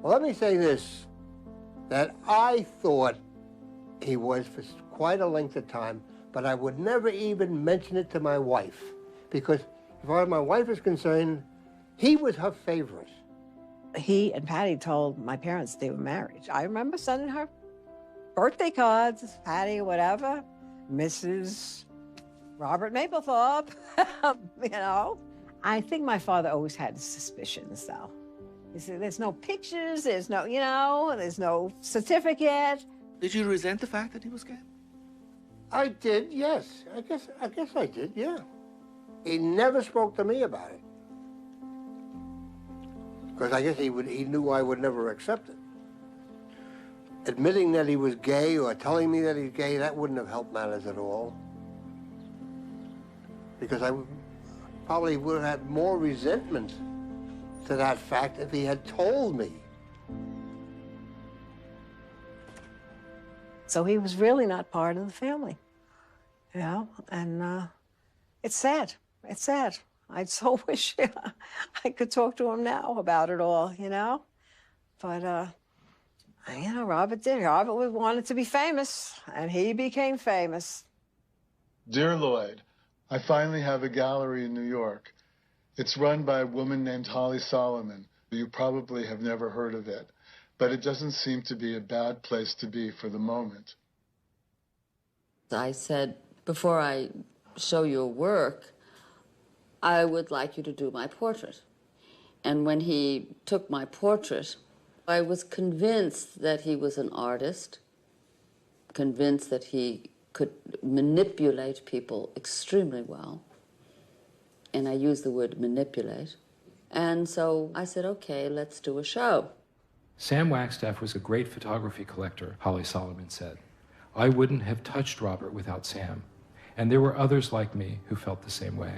Well, let me say this, that I thought he was for quite a length of time, but I would never even mention it to my wife, because as far as my wife is concerned, he was her favorite. He and Patty told my parents they were married. I remember sending her birthday cards, Patty, whatever, Mrs. Robert Mappelthorpe, you know. I think my father always had suspicions, though. You see, there's no pictures, there's no, you know, there's no certificate. Did you resent the fact that he was gay? I did, yes. I guess I did, yeah. He never spoke to me about it. Because I guess he knew I would never accept it. admitting that he was gay or telling me that he's gay, that wouldn't have helped matters at all. Because I probably would have had more resentment to that fact if he had told me. So he was really not part of the family, you know, and it's sad. It's sad. I so wish I could talk to him now about it all, you know. But, you know, Robert did. Robert wanted to be famous, and he became famous. Dear Lloyd, I finally have a gallery in New York. It's run by a woman named Holly Solomon. You probably have never heard of it, but it doesn't seem to be a bad place to be for the moment. I said, before I show your work, I would like you to do my portrait. And when he took my portrait, I was convinced that he was an artist, convinced that he could manipulate people extremely well. And I use the word manipulate. And so I said, okay, let's do a show. Sam Wagstaff was a great photography collector, Holly Solomon said. I wouldn't have touched Robert without Sam. And there were others like me who felt the same way.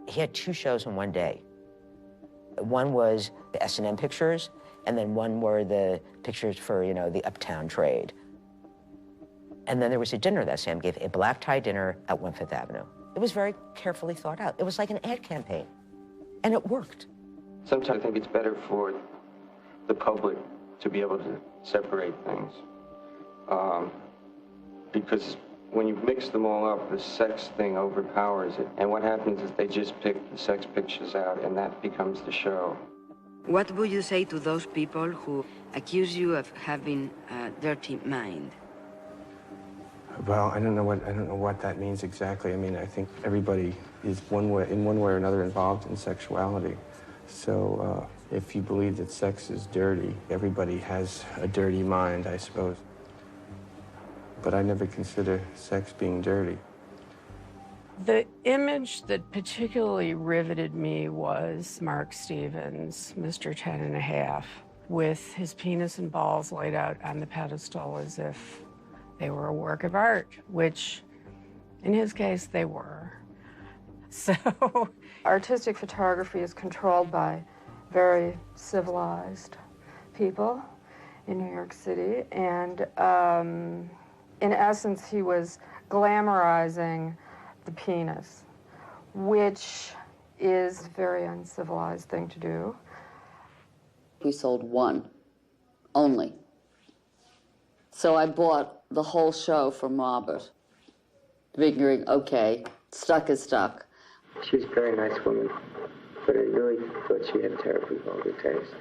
He had 2 shows in one day. One was the S&M pictures, and then one were the pictures for, you know, the uptown trade. And then there was a dinner that Sam gave, a black tie dinner at 1 Fifth Avenue. It was very carefully thought out. It was like an ad campaign, and it worked. Sometimes I think it's better for the public to be able to separate things. Because when you mix them all up, the sex thing overpowers it. And what happens is they just pick the sex pictures out, and that becomes the show. What would you say to those people who accuse you of having a dirty mind? Well, I don't know what that means exactly. I mean, I think everybody is in one way or another involved in sexuality. So if you believe that sex is dirty, everybody has a dirty mind, I suppose. But I never consider sex being dirty. The image that particularly riveted me was Mark Stevens, Mr. 10½, with his penis and balls laid out on the pedestal as if they were a work of art, which in his case they were. So artistic photography is controlled by very civilized people in New York City, and in essence, he was glamorizing the penis, which is a very uncivilized thing to do. We sold 1, only. So I bought the whole show from Robert, figuring, okay, stuck is stuck. She was a very nice woman, but I really thought she had terribly vulgar taste.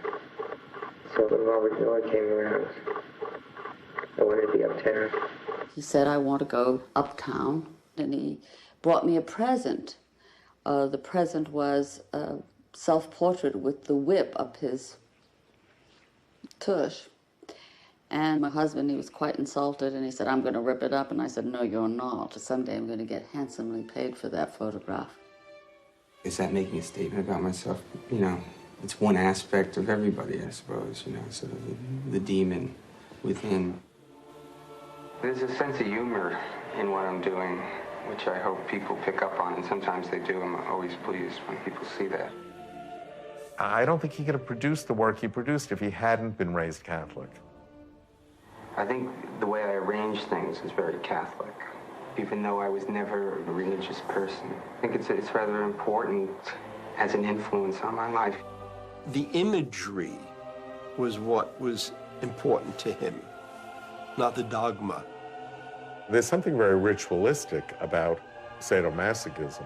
So when Robert Miller came around, I wanted to be uptown. He said, I want to go uptown, and he brought me a present. The present was a self-portrait with the whip up his tush. And my husband, he was quite insulted, and he said, I'm going to rip it up. And I said, no, you're not. Someday I'm going to get handsomely paid for that photograph. Is that making a statement about myself? You know, it's one aspect of everybody, I suppose, you know, sort of the demon within. There's a sense of humor in what I'm doing, which I hope people pick up on, and sometimes they do. I'm always pleased when people see that. I don't think he could have produced the work he produced if he hadn't been raised Catholic. I think the way I arrange things is very Catholic, even though I was never a religious person. I think it's rather important as an influence on my life. The imagery was what was important to him, not the dogma. There's something very ritualistic about sadomasochism.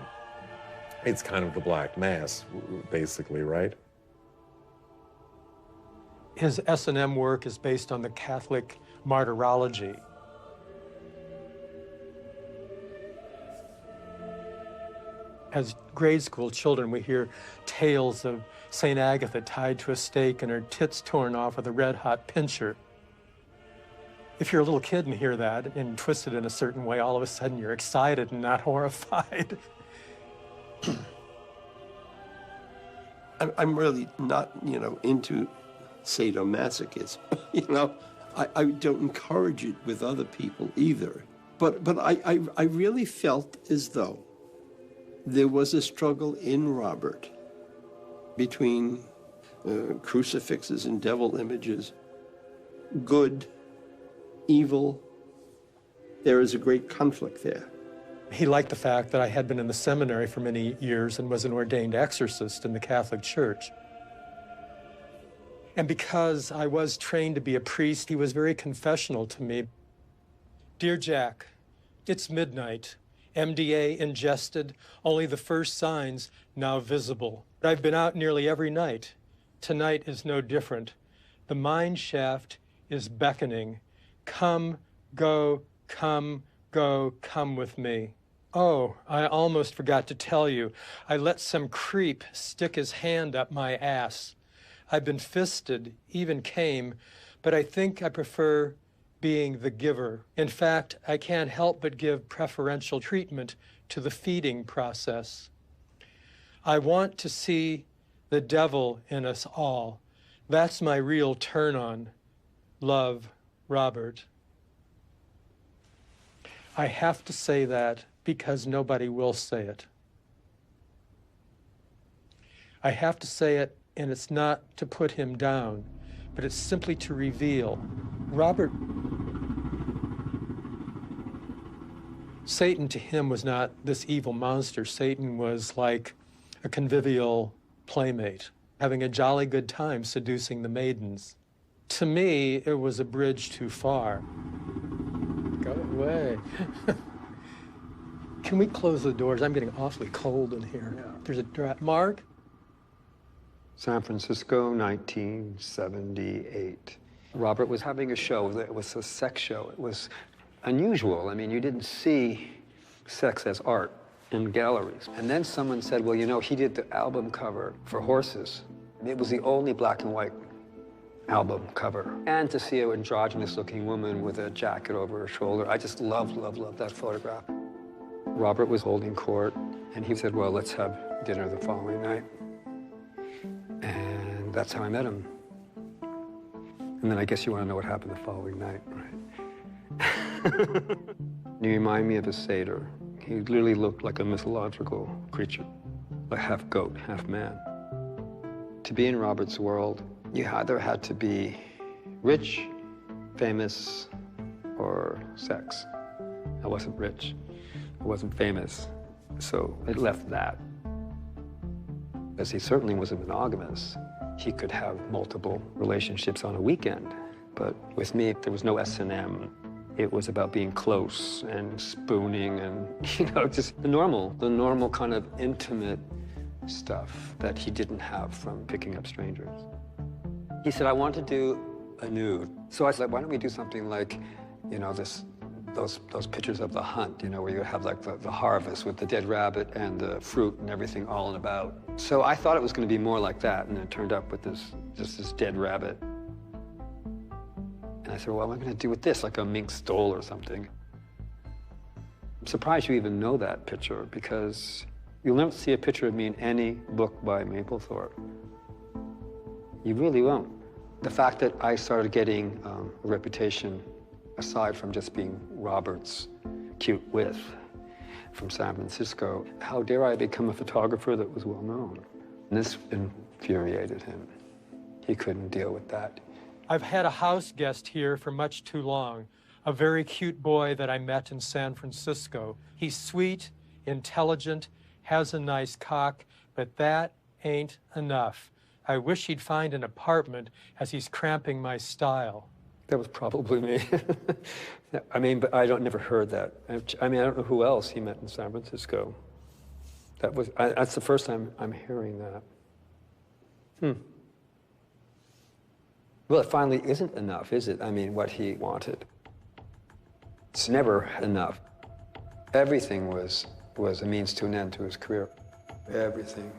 It's kind of the Black Mass, basically, right? His S&M work is based on the Catholic martyrology. As grade school children, we hear tales of St. Agatha tied to a stake and her tits torn off with a red-hot pincher. If you're a little kid and hear that and twisted in a certain way, all of a sudden you're excited and not horrified. I'm really not, into sadomasochism. I don't encourage it with other people either. But I really felt as though there was a struggle in Robert between crucifixes and devil images, good, evil. There is a great conflict there. He liked the fact that I had been in the seminary for many years and was an ordained exorcist in the Catholic Church. And because I was trained to be a priest, he was very confessional to me. Dear Jack, it's midnight. MDA ingested, only the first signs now visible. I've been out nearly every night. Tonight is no different. The mine shaft is beckoning. Come, go, come with me. Oh, I almost forgot to tell you. I let some creep stick his hand up my ass. I've been fisted, even came, but I think I prefer being the giver. In fact, I can't help but give preferential treatment to the feeding process. I want to see the devil in us all. That's my real turn on. Love, Robert. I have to say that because nobody will say it. I have to say it, and it's not to put him down, but it's simply to reveal. Robert, Satan to him was not this evil monster. Satan was like a convivial playmate, having a jolly good time seducing the maidens. To me, it was a bridge too far. Go away. Can we close the doors? I'm getting awfully cold in here. Yeah. There's a draft. Mark? San Francisco, 1978. Robert was having a show. It was a sex show. It was unusual. I mean, you didn't see sex as art in galleries. And then someone said, well, he did the album cover for Horses. It was the only black and white album cover. And to see an androgynous-looking woman with a jacket over her shoulder, I just loved that photograph. Robert was holding court, and he said, well, let's have dinner the following night. And that's how I met him. And then I guess you want to know what happened the following night, right? You remind me of a satyr. He literally looked like a mythological creature, like half goat, half man. To be in Robert's world, you either had to be rich, famous, or sex. I wasn't rich. I wasn't famous. So it left that. Because he certainly wasn't monogamous. He could have multiple relationships on a weekend. But with me, there was no S&M. It was about being close and spooning and, just the normal kind of intimate stuff that he didn't have from picking up strangers. He said, I want to do a nude. So I said, why don't we do something like, those pictures of the hunt, where you have like the harvest with the dead rabbit and the fruit and everything all and about. So I thought it was going to be more like that, and it turned up with this dead rabbit. And I said, well, what am I going to do with this? Like a mink stole or something. I'm surprised you even know that picture, because you'll never see a picture of me in any book by Mappelthorpe. You really won't. The fact that I started getting a reputation, aside from just being Robert's cute wit from San Francisco, how dare I become a photographer that was well known? And this infuriated him. He couldn't deal with that. I've had a house guest here for much too long, a very cute boy that I met in San Francisco. He's sweet, intelligent, has a nice cock, but that ain't enough. I wish he'd find an apartment as he's cramping my style. That was probably me. I mean, but I never heard that. I mean, I don't know who else he met in San Francisco. That's the first time I'm hearing that. Well, it finally isn't enough, is it? I mean, what he wanted. It's never enough. Everything was a means to an end to his career. Everything.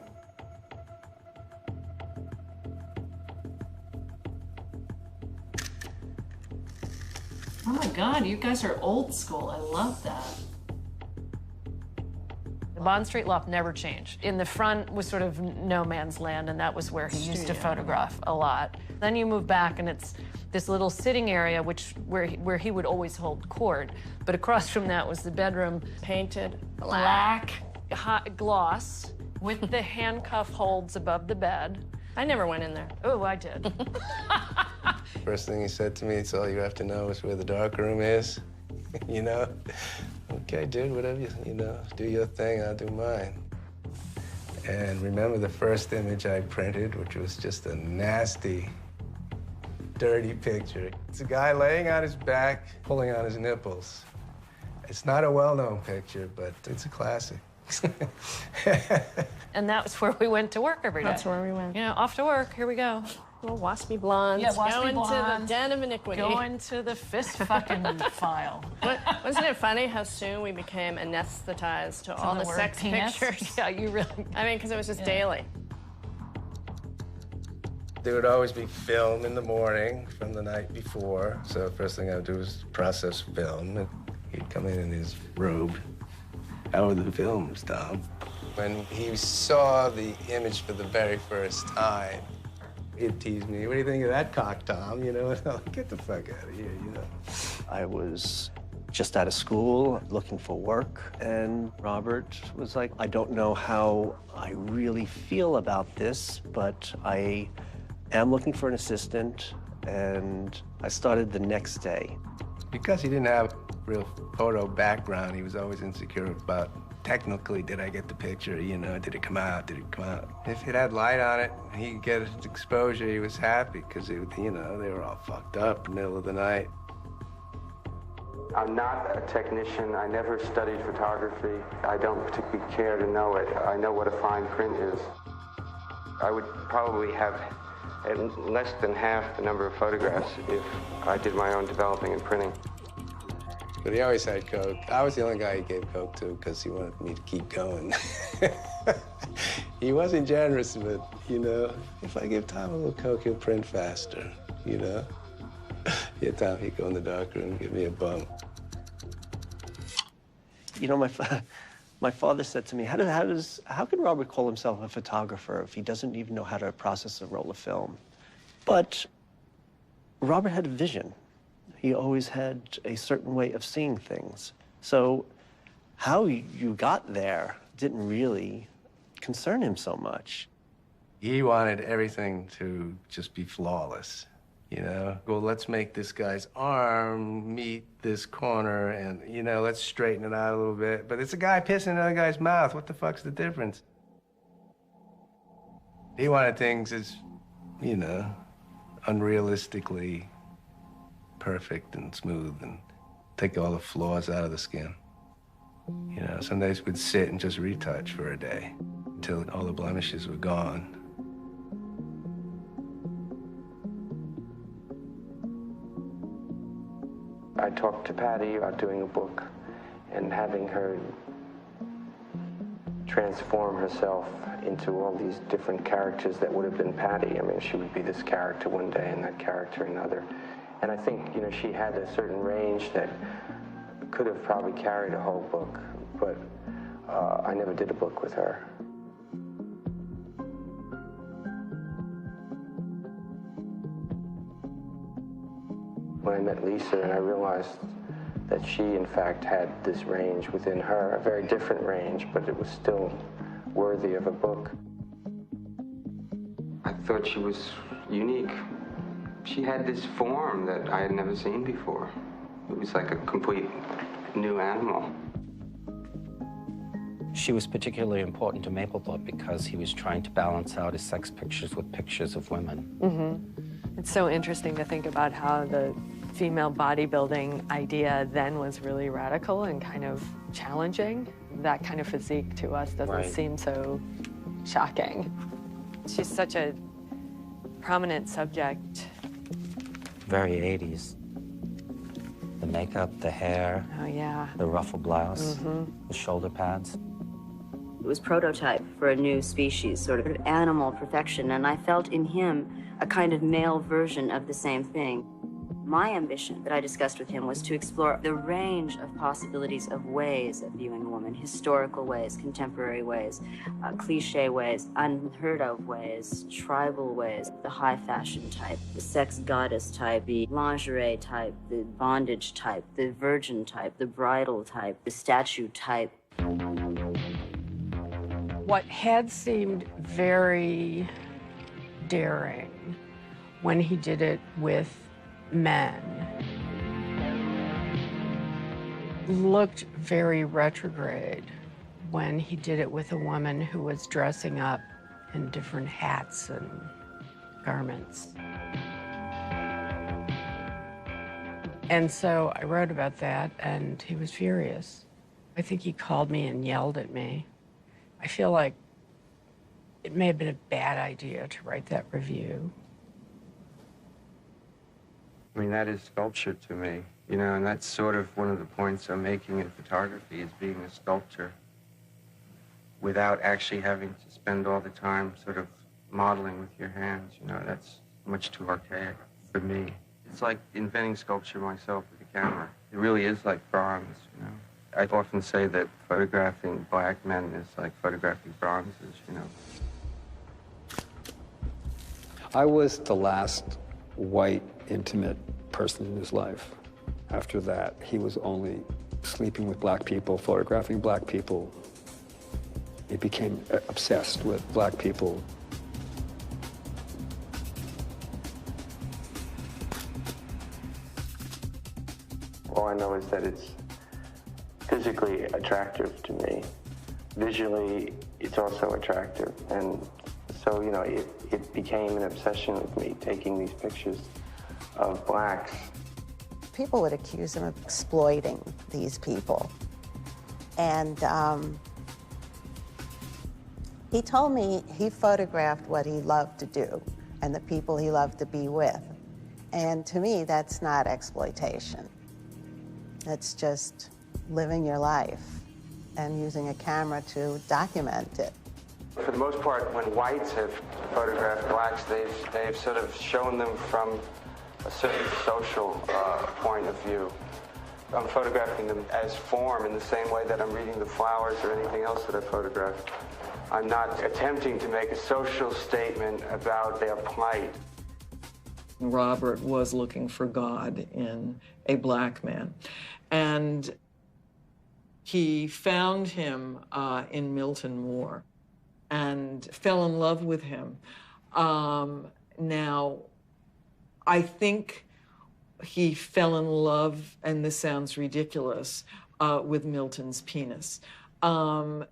Oh my God, you guys are old school. I love that. The Bond Street loft never changed. In the front was sort of no man's land, and that was where he used to photograph a lot. Then you move back, and it's this little sitting area where he would always hold court. But across from that was the bedroom, painted black hot gloss with the handcuff holds above the bed. I never went in there. Oh, I did. First thing he said to me, it's all you have to know is where the dark room is. You know? Okay, dude, whatever you know, do your thing, I'll do mine. And remember the first image I printed, which was just a nasty, dirty picture. It's a guy laying on his back, pulling on his nipples. It's not a well-known picture, but it's a classic. And that was where we went to work every day. That's where we went. You know, off to work, here we go. Little waspy blondes. Yeah, waspy going blondes. to the den of iniquity. Going to the fist fucking file. Wasn't it funny how soon we became anesthetized to all the word sex penis? pictures? Yeah, you really... I mean, because it was just daily. There would always be film in the morning from the night before. So the first thing I would do was process film. And he'd come in his robe. How were the films, Tom? When he saw the image for the very first time, he'd tease me, what do you think of that cock, Tom? You know, get the fuck out of here, you know. I was just out of school, looking for work, and Robert was like, I don't know how I really feel about this, but I am looking for an assistant, and I started the next day. Because he didn't have a real photo background, he was always insecure about, technically, did I get the picture? You know, did it come out? Did it come out? If it had light on it, he could get exposure, he was happy, because, you know, they were all fucked up in the middle of the night. I'm not a technician. I never studied photography. I don't particularly care to know it. I know what a fine print is. I would probably have less than half the number of photographs if I did my own developing and printing. But he always had coke. I was the only guy he gave coke to because he wanted me to keep going. He wasn't generous, but, you know, if I give Tom a little coke, he'll print faster, you know? Yeah, Tom, he'd go in the dark room and give me a bump. You know, my father said to me, how can Robert call himself a photographer if he doesn't even know how to process a roll of film? But Robert had a vision. He always had a certain way of seeing things. So how you got there didn't really concern him so much. He wanted everything to just be flawless, you know? Well, let's make this guy's arm meet this corner and, you know, let's straighten it out a little bit. But it's a guy pissing in another guy's mouth. What the fuck's the difference? He wanted things as, you know, unrealistically perfect and smooth and take all the flaws out of the skin. You know, some days we'd sit and just retouch for a day until all the blemishes were gone. I talked to Patty about doing a book and having her transform herself into all these different characters that would have been Patty. I mean, she would be this character one day and that character another. And I think, you know, she had a certain range that could have probably carried a whole book, but I never did a book with her. When I met Lisa and I realized that she, in fact, had this range within her, a very different range, but it was still worthy of a book. I thought she was unique. She had this form that I had never seen before. It was like a complete new animal. She was particularly important to Mappelthorpe because he was trying to balance out his sex pictures with pictures of women. Mm-hmm. It's so interesting to think about how the female bodybuilding idea then was really radical and kind of challenging. That kind of physique to us doesn't seem so shocking. She's such a prominent subject. Very 80s. The makeup, the hair, oh, yeah. The ruffle blouse, the shoulder pads. It was prototype for a new species, sort of animal perfection, and I felt in him a kind of male version of the same thing. My ambition that I discussed with him was to explore the range of possibilities of ways of viewing a woman, historical ways, contemporary ways, cliche ways, unheard of ways, tribal ways, the high fashion type, the sex goddess type, the lingerie type, the bondage type, the virgin type, the bridal type, the statue type. What had seemed very daring when he did it with men looked very retrograde when he did it with a woman who was dressing up in different hats and garments. And so I wrote about that, and he was furious. I think he called me and yelled at me. I feel like it may have been a bad idea to write that review. I mean, that is sculpture to me, you know, and that's sort of one of the points I'm making in photography, is being a sculptor without actually having to spend all the time sort of modeling with your hands, you know. That's much too archaic for me. It's like inventing sculpture myself with a camera. It really is like bronze, you know. I often say that photographing black men is like photographing bronzes, you know. I was the last white, intimate person in his life. After that, he was only sleeping with black people, photographing black people. He became obsessed with black people. All I know is that it's physically attractive to me. Visually, it's also attractive. And so, you know, it became an obsession with me, taking these pictures of blacks. People would accuse him of exploiting these people. And he told me he photographed what he loved to do and the people he loved to be with. And to me, that's not exploitation. That's just living your life and using a camera to document it. For the most part, when whites have photographed blacks, they've sort of shown them from a certain social point of view. I'm photographing them as form in the same way that I'm reading the flowers or anything else that I photograph. I'm not attempting to make a social statement about their plight. Robert was looking for God in a black man. And he found him in Milton Moore and fell in love with him. Now, I think he fell in love, and this sounds ridiculous, with Milton's penis. Robert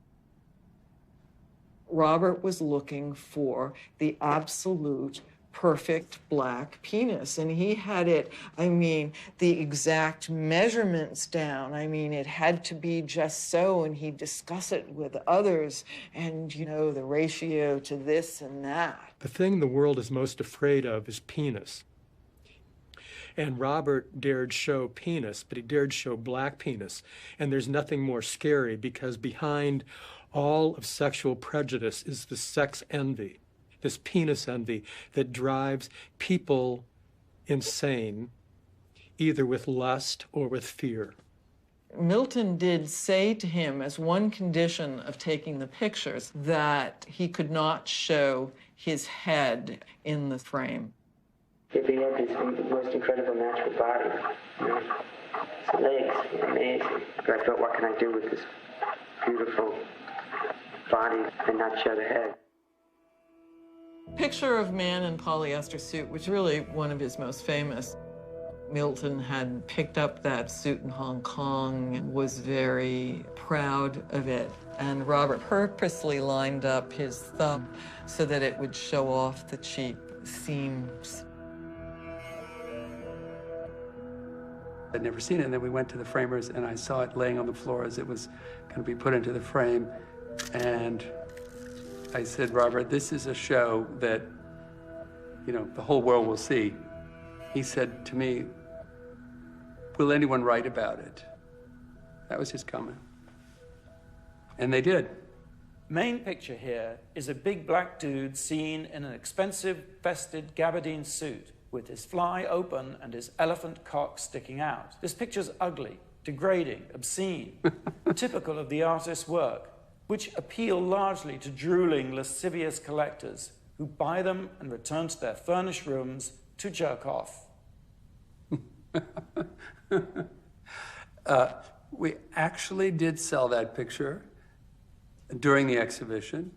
was looking for the absolute perfect black penis, and he had it, I mean, the exact measurements down. I mean, it had to be just so, and he'd discuss it with others, and, you know, the ratio to this and that. The thing the world is most afraid of is penis. And Robert dared show penis, but he dared show black penis. And there's nothing more scary, because behind all of sexual prejudice is the sex envy, this penis envy that drives people insane, either with lust or with fear. Milton did say to him, as one condition of taking the pictures, that he could not show his head in the frame. He had this most incredible natural body, you know. His legs were amazing. But I thought, what can I do with this beautiful body and not show the head? Picture of man in polyester suit, which is really one of his most famous. Milton had picked up that suit in Hong Kong and was very proud of it. And Robert purposely lined up his thumb so that it would show off the cheap seams. I'd never seen it, and then we went to the framers, and I saw it laying on the floor as it was going to be put into the frame. And I said, Robert, this is a show that, you know, the whole world will see. He said to me, will anyone write about it? That was his comment. And they did. Main picture here is a big black dude seen in an expensive vested gabardine suit with his fly open and his elephant cock sticking out. This picture's ugly, degrading, obscene, typical of the artist's work, which appeal largely to drooling, lascivious collectors who buy them and return to their furnished rooms to jerk off. We actually did sell that picture during the exhibition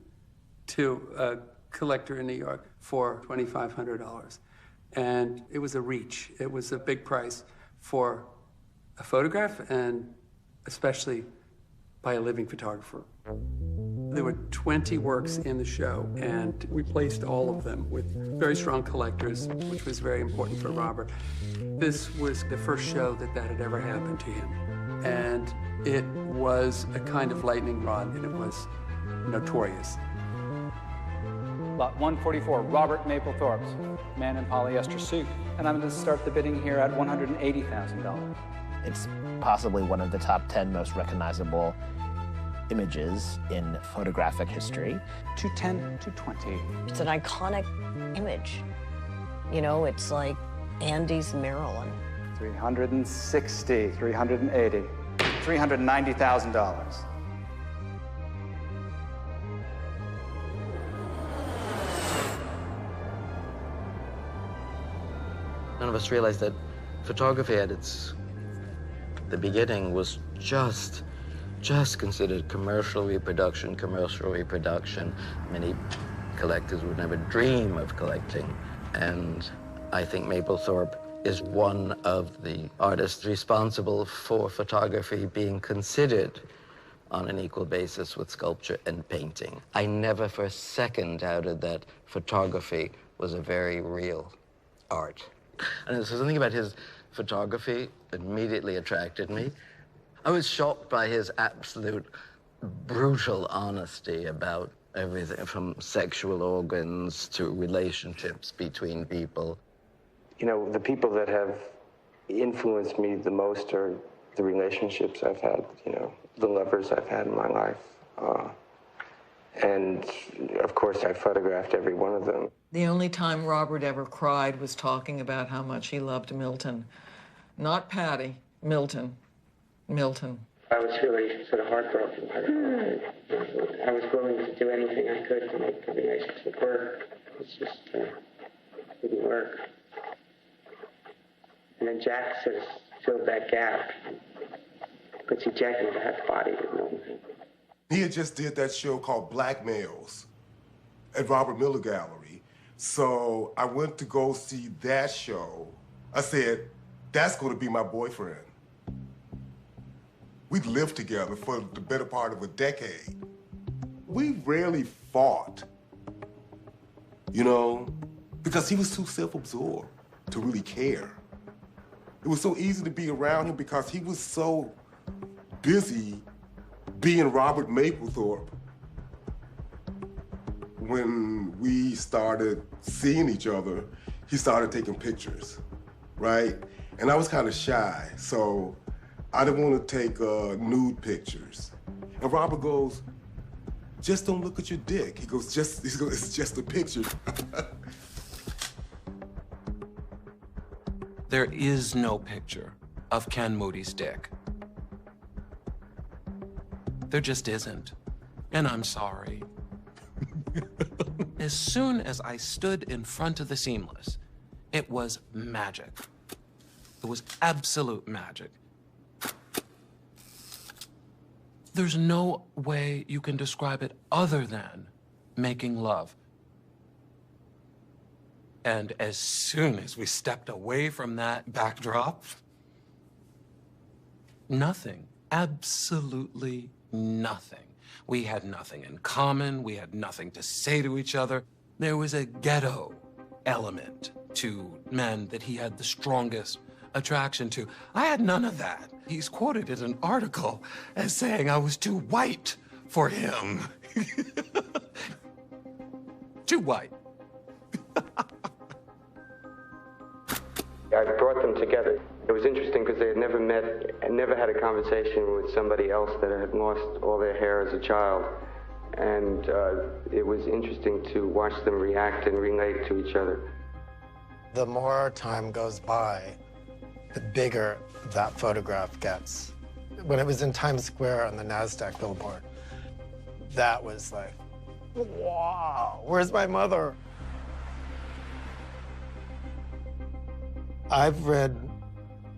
to a collector in New York for $2,500. And it was a reach. It was a big price for a photograph, and especially by a living photographer. There were 20 works in the show, and we placed all of them with very strong collectors, which was very important for Robert. This was the first show that had ever happened to him. And it was a kind of lightning rod, and it was notorious. Lot 144, Robert Mappelthorpe's Man in Polyester Suit. And I'm going to start the bidding here at $180,000. It's possibly one of the top 10 most recognizable images in photographic history. 210, 220. It's an iconic image. You know, it's like Andy's Marilyn. 360, 380, $390,000. None of us realized that photography at the beginning was just considered commercial reproduction. Many collectors would never dream of collecting. And I think Mappelthorpe is one of the artists responsible for photography being considered on an equal basis with sculpture and painting. I never for a second doubted that photography was a very real art. And so something about his photography immediately attracted me. I was shocked by his absolute brutal honesty about everything from sexual organs to relationships between people. You know, the people that have influenced me the most are the relationships I've had, you know, the lovers I've had in my life. And of course, I photographed every one of them. The only time Robert ever cried was talking about how much he loved Milton. Not Patty, Milton. Milton. I was really sort of heartbroken by the whole thing. I was willing to do anything I could to make the relationship work. It's just didn't work. And then Jack sort of filled that gap. But see, Jack never had the body to know him. He had just did that show called Blackmails at Robert Miller Gallery. So I went to go see that show. I said, that's going to be my boyfriend. We'd lived together for the better part of a decade. We rarely fought, you know, because he was too self-absorbed to really care. It was so easy to be around him because he was so busy being Robert Mappelthorpe. When we started seeing each other, he started taking pictures, right? And I was kind of shy, so I didn't want to take nude pictures. And Robert goes, just don't look at your dick. He goes, it's just a picture. There is no picture of Ken Moody's dick. There just isn't. And I'm sorry. As soon as I stood in front of the seamless, it was magic. It was absolute magic. There's no way you can describe it other than making love. And as soon as we stepped away from that backdrop, nothing, absolutely nothing. We had nothing in common. We had nothing to say to each other. There was a ghetto element to men that he had the strongest attraction to. I had none of that. He's quoted in an article as saying I was too white for him. Too white. I brought them together. It was interesting because they had never met and never had a conversation with somebody else that had lost all their hair as a child. And it was interesting to watch them react and relate to each other. The more time goes by, the bigger that photograph gets. When it was in Times Square on the NASDAQ billboard, that was like, wow, where's my mother? I've read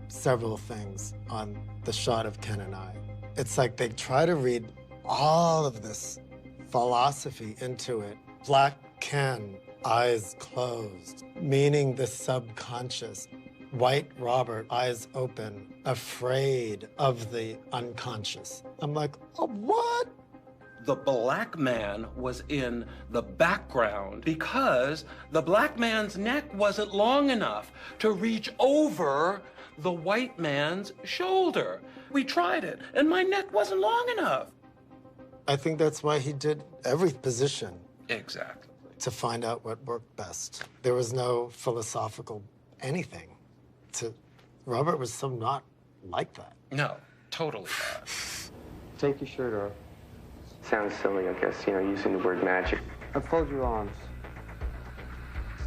several things on the shot of Ken and I. It's like they try to read all of this philosophy into it. Black Ken, eyes closed, meaning the subconscious. White Robert, eyes open, afraid of the unconscious. I'm like, oh, what? The black man was in the background because the black man's neck wasn't long enough to reach over the white man's shoulder. We tried it, and my neck wasn't long enough. I think that's why he did every position. Exactly. To find out what worked best. There was no philosophical anything. Robert was so not like that. No, totally not. Take your shirt off. Sounds silly, I guess, using the word magic. Fold your arms.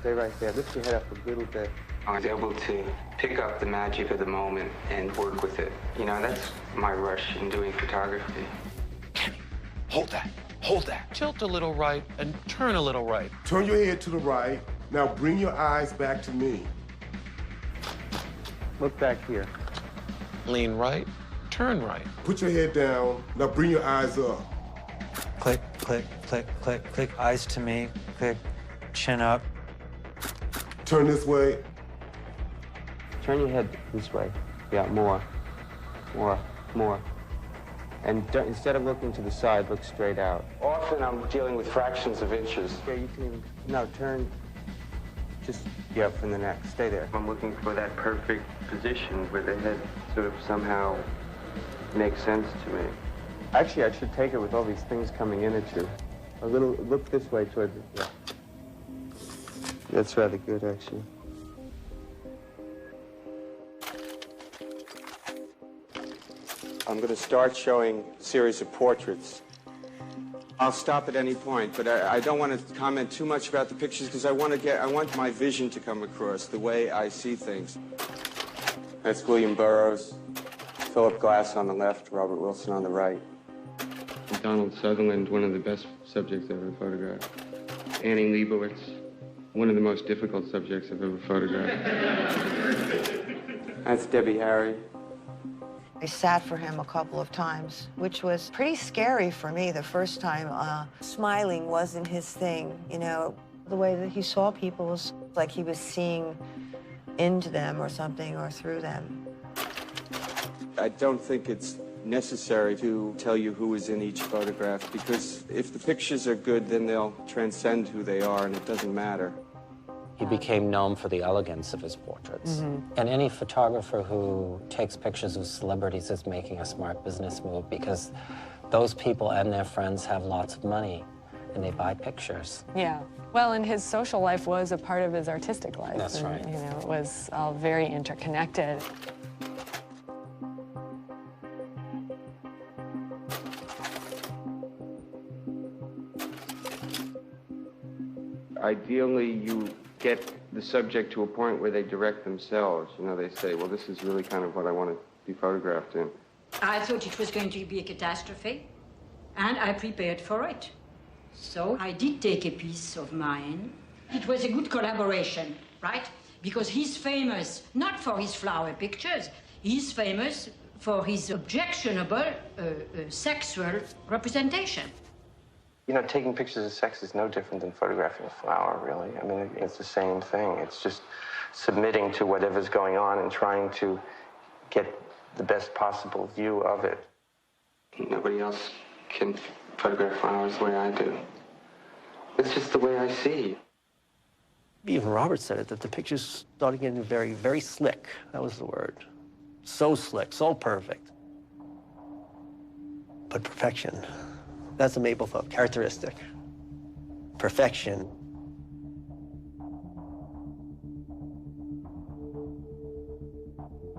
Stay right there. Lift your head up a little bit. I was able to pick up the magic of the moment and work with it. That's my rush in doing photography. Hold that. Hold that. Tilt a little right and turn a little right. Turn your head to the right. Now bring your eyes back to me. Look back here. Lean right, turn right. Put your head down. Now bring your eyes up. Click, click, click, click, click. Eyes to me. Click, chin up. Turn this way. Turn your head this way. Yeah, more. And instead of looking to the side, look straight out. Often I'm dealing with fractions of inches. Yeah, you can even, no, turn, just, yeah, from the neck. Stay there. I'm looking for that perfect position where the head sort of somehow makes sense to me. Actually, I should take it with all these things coming in at you. A little, look this way toward the, yeah. That's rather good, actually. I'm going to start showing a series of portraits. I'll stop at any point, but I don't want to comment too much about the pictures because I want my vision to come across, the way I see things. That's William Burroughs, Philip Glass on the left, Robert Wilson on the right. Donald Sutherland, one of the best subjects I've ever photographed. Annie Leibovitz, one of the most difficult subjects I've ever photographed. That's Debbie Harry. I sat for him a couple of times, which was pretty scary for me the first time. Smiling wasn't his thing, The way that he saw people was like he was seeing into them or something or through them. I don't think it's necessary to tell you who is in each photograph because if the pictures are good, then they'll transcend who they are and it doesn't matter. He became known for the elegance of his portraits. And any photographer who takes pictures of celebrities is making a smart business move because those people and their friends have lots of money and they buy pictures. Yeah. Well, and his social life was a part of his artistic life. That's right. It was all very interconnected. Ideally, you get the subject to a point where they direct themselves. They say, well, this is really kind of what I want to be photographed in. I thought it was going to be a catastrophe, and I prepared for it. So I did take a piece of mine. It was a good collaboration, right? Because he's famous not for his flower pictures, he's famous for his objectionable sexual representation. Taking pictures of sex is no different than photographing a flower, really. I mean, it's the same thing. It's just submitting to whatever's going on and trying to get the best possible view of it. Nobody else can photograph flowers the way I do. It's just the way I see. Even Robert said it, that the pictures started getting very, very slick. That was the word. So slick, so perfect. But perfection. That's a Mappelthorpe characteristic. Perfection.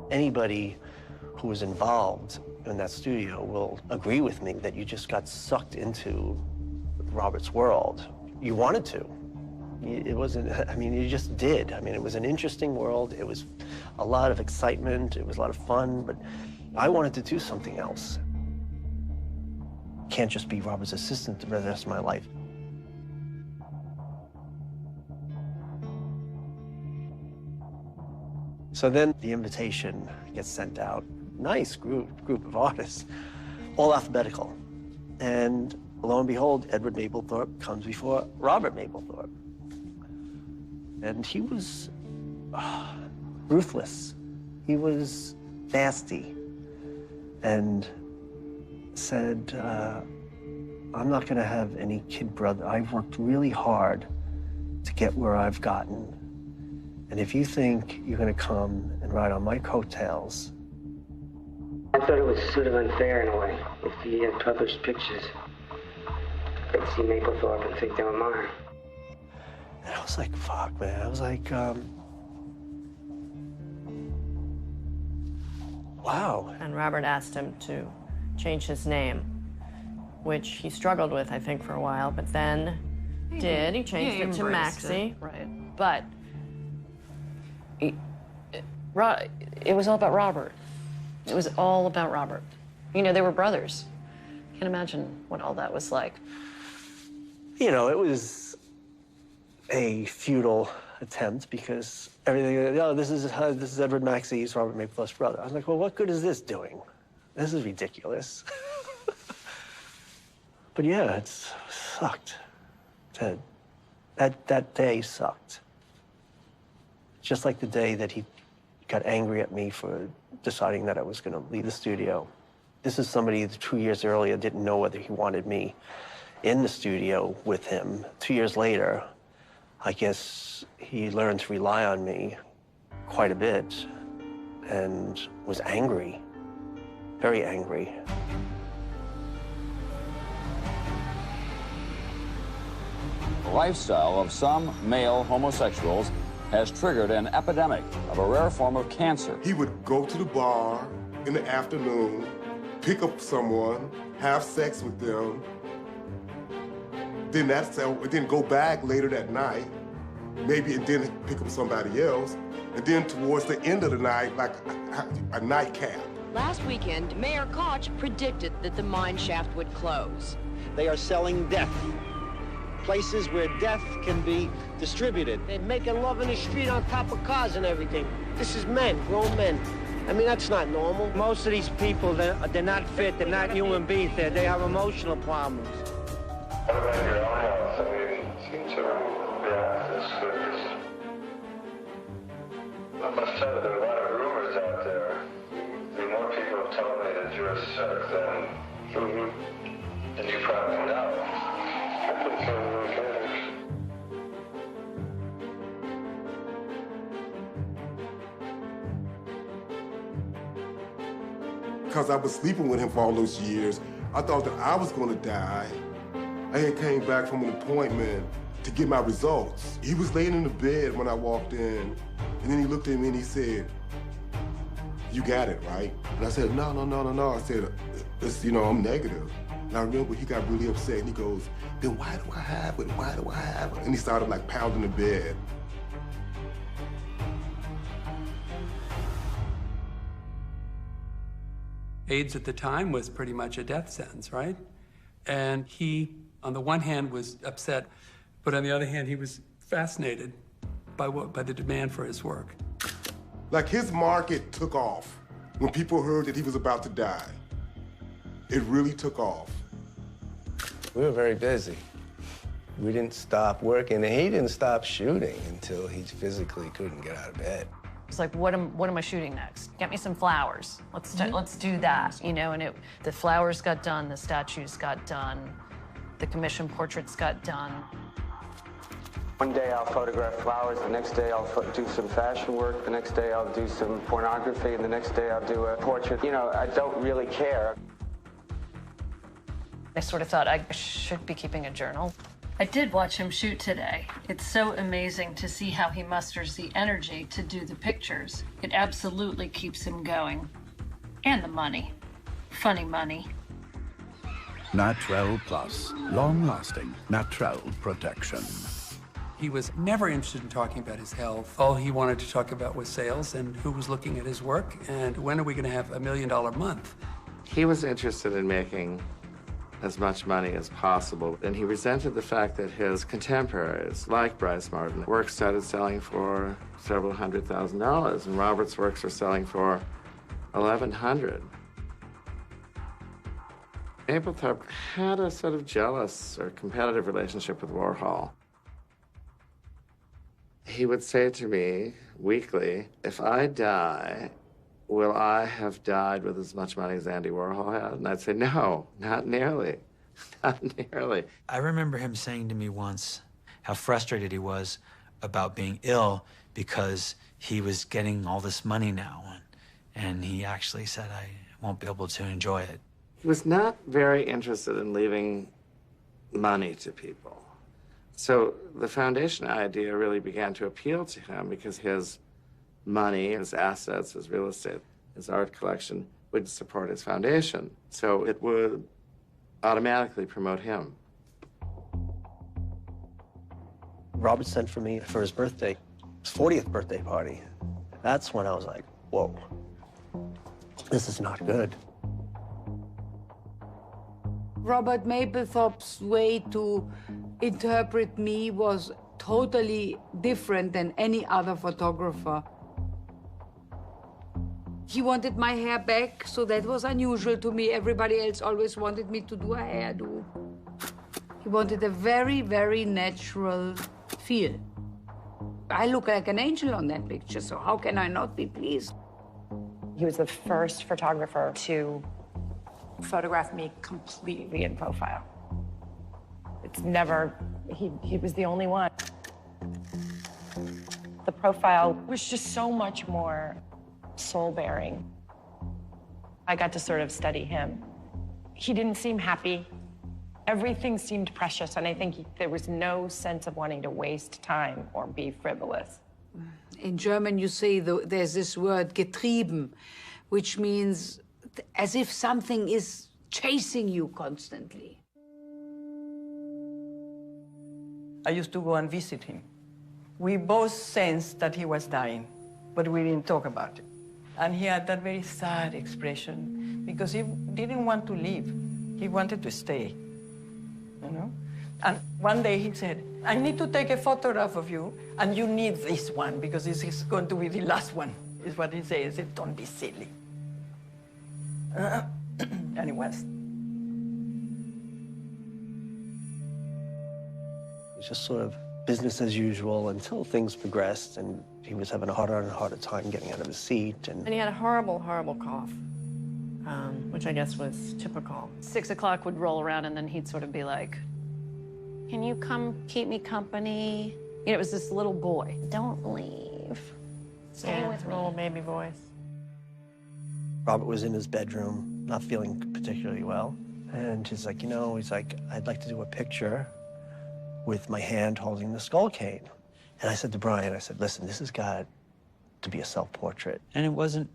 Anybody who was involved in that studio will agree with me that you just got sucked into Robert's world. You wanted to. It wasn't, I mean, you just did. I mean, it was an interesting world. It was a lot of excitement. It was a lot of fun, but I wanted to do something else. Can't just be Robert's assistant the rest of my life. So then the invitation gets sent out. Nice group of artists, all alphabetical. And lo and behold, Edward Mappelthorpe comes before Robert Mappelthorpe. And he was ruthless. He was nasty. And said, I'm not gonna have any kid brother. I've worked really hard to get where I've gotten. And if you think you're gonna come and ride on my coattails. I thought it was sort of unfair in a way. If he had published pictures, I'd see Mappelthorpe and think they were mine. And I was like, fuck, man. I was like, wow. And Robert asked him to change his name, which he struggled with, I think, for a while, but then he changed it to Maxie. Right. But it was all about Robert. It was all about Robert. You know, they were brothers. Can't imagine what all that was like. You know, it was a futile attempt because everything, oh, this is Edward Maxie, he's Robert Mappelthorpe's brother. I was like, well, what good is this doing? This is ridiculous. But yeah, it sucked. That day sucked. Just like the day that he got angry at me for deciding that I was going to leave the studio. This is somebody that 2 years earlier didn't know whether he wanted me in the studio with him. 2 years later, I guess he learned to rely on me quite a bit and was angry, very angry. The lifestyle of some male homosexuals has triggered an epidemic of a rare form of cancer. He would go to the bar in the afternoon, pick up someone, have sex with them, then go back later that night, maybe, and then pick up somebody else, and then towards the end of the night, like a nightcap. Last weekend, Mayor Koch predicted that the mine shaft would close. They are selling death. Places where death can be distributed. They're making love in the street on top of cars and everything. This is men, grown men. I mean, that's not normal. Most of these people, they're not fit, they're not human beings, they have emotional problems. What about your own health? I mean, it seems to react as good. I must tell you, there are a lot of rumors out there. More people have told me that you're sick than you probably know. I think so. Because I was sleeping with him for all those years, I thought that I was going to die. I had came back from an appointment to get my results. He was laying in the bed when I walked in, and then he looked at me and he said, "You got it, right?" And I said, no. I said, it's, I'm negative. And I remember he got really upset and he goes, "Then why do I have it? Why do I have it?" And he started like pounding the bed. AIDS at the time was pretty much a death sentence, right? And he, on the one hand, was upset, but on the other hand, he was fascinated by the demand for his work. Like his market took off when people heard that he was about to die. It really took off. We were very busy. We didn't stop working, and he didn't stop shooting until he physically couldn't get out of bed. It's like, what am I shooting next? Get me some flowers. Let's do that, And the flowers got done, the statues got done, the commission portraits got done. One day I'll photograph flowers, the next day I'll do some fashion work, the next day I'll do some pornography, and the next day I'll do a portrait. I don't really care. I sort of thought I should be keeping a journal. I did watch him shoot today. It's so amazing to see how he musters the energy to do the pictures. It absolutely keeps him going. And the money. Funny money. Natrel Plus. Long-lasting Natrel protection. He was never interested in talking about his health. All he wanted to talk about was sales and who was looking at his work and when are we going to have $1 million month. He was interested in making as much money as possible, and he resented the fact that his contemporaries, like Bryce Martin, work started selling for several $100,000, and Robert's works were selling for $1,100. Mappelthorpe had a sort of jealous or competitive relationship with Warhol. He would say to me weekly, if I die, will I have died with as much money as Andy Warhol had? And I'd say, no, not nearly, not nearly. I remember him saying to me once how frustrated he was about being ill because he was getting all this money now. And he actually said, I won't be able to enjoy it. He was not very interested in leaving money to people. So the foundation idea really began to appeal to him because his money, his assets, his real estate, his art collection would support his foundation. So it would automatically promote him. Robert sent for me for his birthday, his 40th birthday party. That's when I was like, whoa, this is not good. Robert Mappelthorpe's way to interpret me was totally different than any other photographer. He wanted my hair back, so that was unusual to me. Everybody else always wanted me to do a hairdo. He wanted a very, very natural feel. I look like an angel on that picture, so how can I not be pleased? He was the first photographer to photograph me completely in profile. It's never, he was the only one. The profile was just so much more soul-bearing. I got to sort of study him. He didn't seem happy. Everything seemed precious, and I think there was no sense of wanting to waste time or be frivolous. In German, you say there's this word, getrieben, which means as if something is chasing you constantly. I used to go and visit him. We both sensed that he was dying, but we didn't talk about it. And he had that very sad expression because he didn't want to leave. He wanted to stay, you know? And one day he said, I need to take a photograph of you, and you need this one because this is going to be the last one, is what he said. He said, don't be silly. And it was. It was just sort of business as usual until things progressed, and he was having a harder and harder time getting out of his seat. And he had a horrible, horrible cough, which I guess was typical. 6 o'clock would roll around, and then he'd sort of be like, can you come keep me company? You know, it was this little boy. Don't leave. Stay with me. Little baby voice. Robert was in his bedroom, not feeling particularly well. And he's like, I'd like to do a picture with my hand holding the skull cane. And I said to Brian, listen, this has got to be a self-portrait. And it wasn't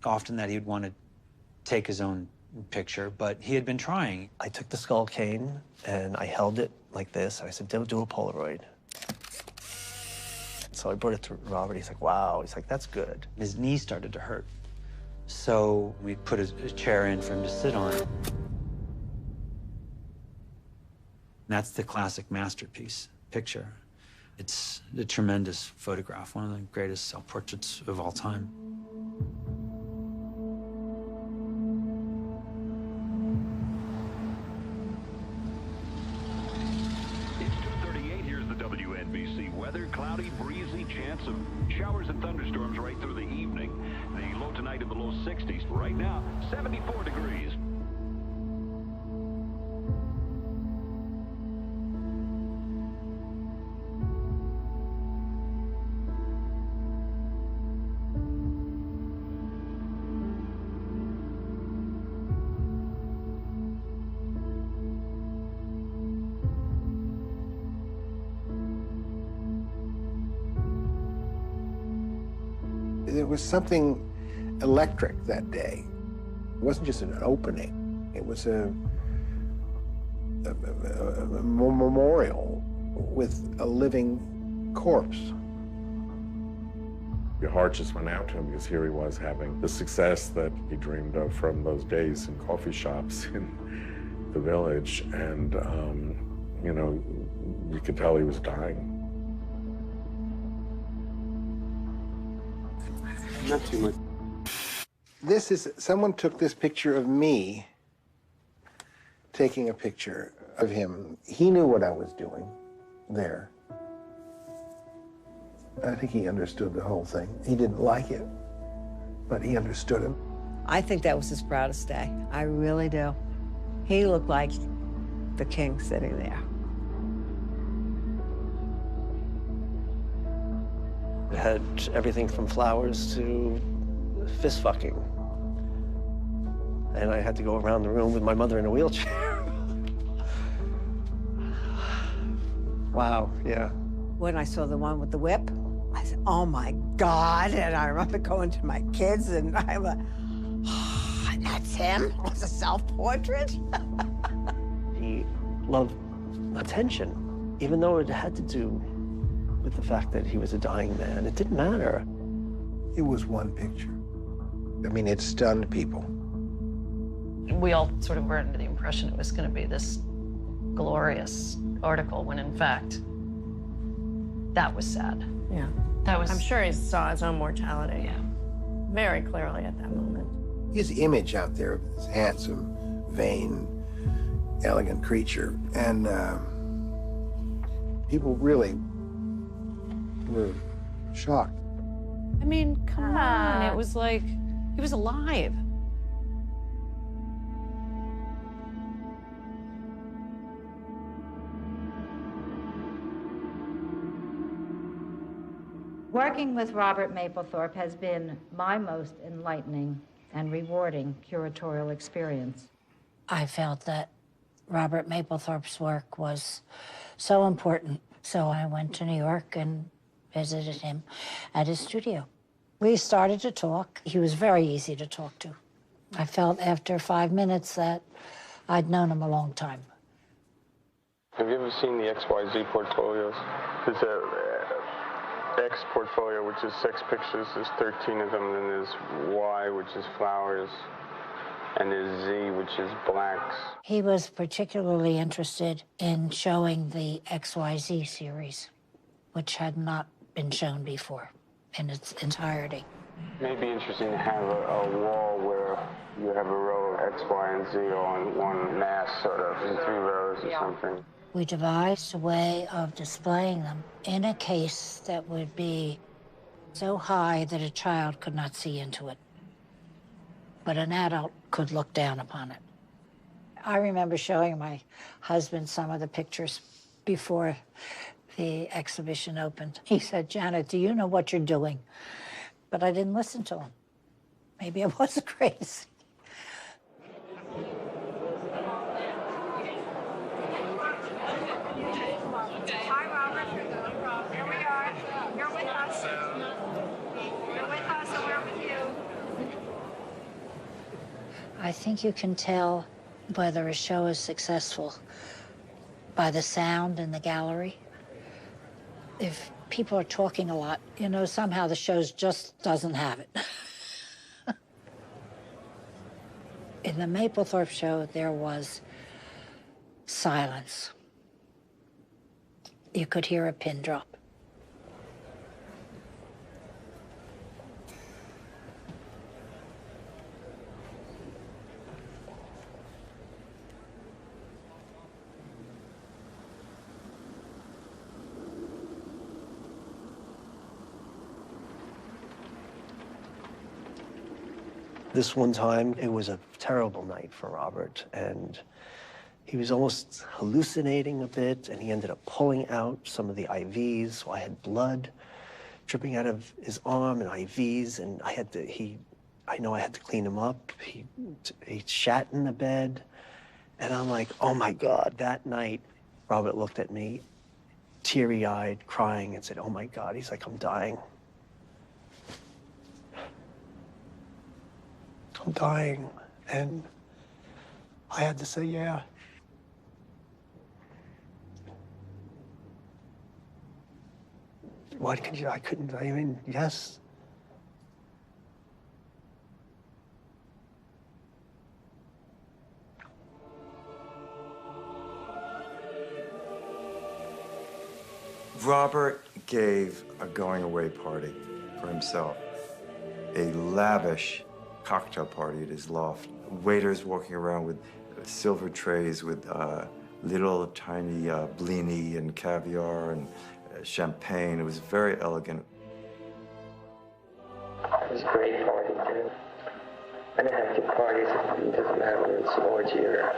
often that he'd want to take his own picture, but he had been trying. I took the skull cane and I held it like this. I said, do a Polaroid. So I brought it to Robert. He's like, wow. He's like, that's good. His knee started to hurt. So we put a chair in for him to sit on. And that's the classic masterpiece picture. It's a tremendous photograph, one of the greatest self-portraits of all time. Cloudy, breezy, chance of showers and thunderstorms right through the evening. The low tonight in the low 60s. Right now, 74 degrees. There was something electric that day. It wasn't just an opening. It was a memorial with a living corpse. Your heart just went out to him because here he was having the success that he dreamed of from those days in coffee shops in the village. And, you know, you could tell he was dying. Not too much. This is, someone took this picture of me taking a picture of him. He knew what I was doing there. I think he understood the whole thing. He didn't like it, but he understood it. I think that was his proudest day. I really do. He looked like the king sitting there. It had everything from flowers to fist fucking. And I had to go around the room with my mother in a wheelchair. Wow, yeah. When I saw the one with the whip, I said, oh my God. And I remember going to my kids and I went, oh, that's him? It was a self-portrait? He loved attention, even though it had to do with the fact that he was a dying man. It didn't matter. It was one picture. I mean, it stunned people. We all sort of were under the impression it was going to be this glorious article, when in fact, that was sad. Yeah. That was... I'm sure he saw his own mortality. Yeah. Very clearly at that moment. His image out there of this handsome, vain, elegant creature. And people really were shocked. I mean, come on. It was like, he was alive. Working with Robert Mappelthorpe has been my most enlightening and rewarding curatorial experience. I felt that Robert Mappelthorpe's work was so important, so I went to New York and visited him at his studio. We started to talk. He was very easy to talk to. I felt after 5 minutes that I'd known him a long time. Have you ever seen the XYZ portfolios? There's a X portfolio, which is 6 pictures. There's 13 of them. And then there's Y, which is flowers. And there's Z, which is blacks. He was particularly interested in showing the XYZ series, which had not been shown before in its entirety. It may be interesting to have a wall where you have a row of X, Y, and Z all in one mass, sort of, in 3 rows or something. We devised a way of displaying them in a case that would be so high that a child could not see into it, but an adult could look down upon it. I remember showing my husband some of the pictures before the exhibition opened. He said, Janet, do you know what you're doing? But I didn't listen to him. Maybe I was crazy. Hi, Robert. Here we are. You're with us. You're with us, and we're with you. I think you can tell whether a show is successful by the sound in the gallery. If people are talking a lot, you know, somehow the show just doesn't have it. In the Mappelthorpe show, there was silence. You could hear a pin drop. This one time, it was a terrible night for Robert, and he was almost hallucinating a bit, and he ended up pulling out some of the IVs, so I had blood dripping out of his arm and IVs, and I know I had to clean him up. He shat in the bed, and I'm like, oh my God. That night, Robert looked at me, teary-eyed, crying, and said, oh my God. He's like, I'm dying. I'm dying. And I had to say, yeah. What could you, I couldn't, I mean, yes. Robert gave a going-away party for himself, a lavish cocktail party at his loft. Waiters walking around with silver trays with little tiny blini and caviar and champagne. It was very elegant. It was a great party, too. I didn't have good parties. It doesn't matter whether it's an orgy or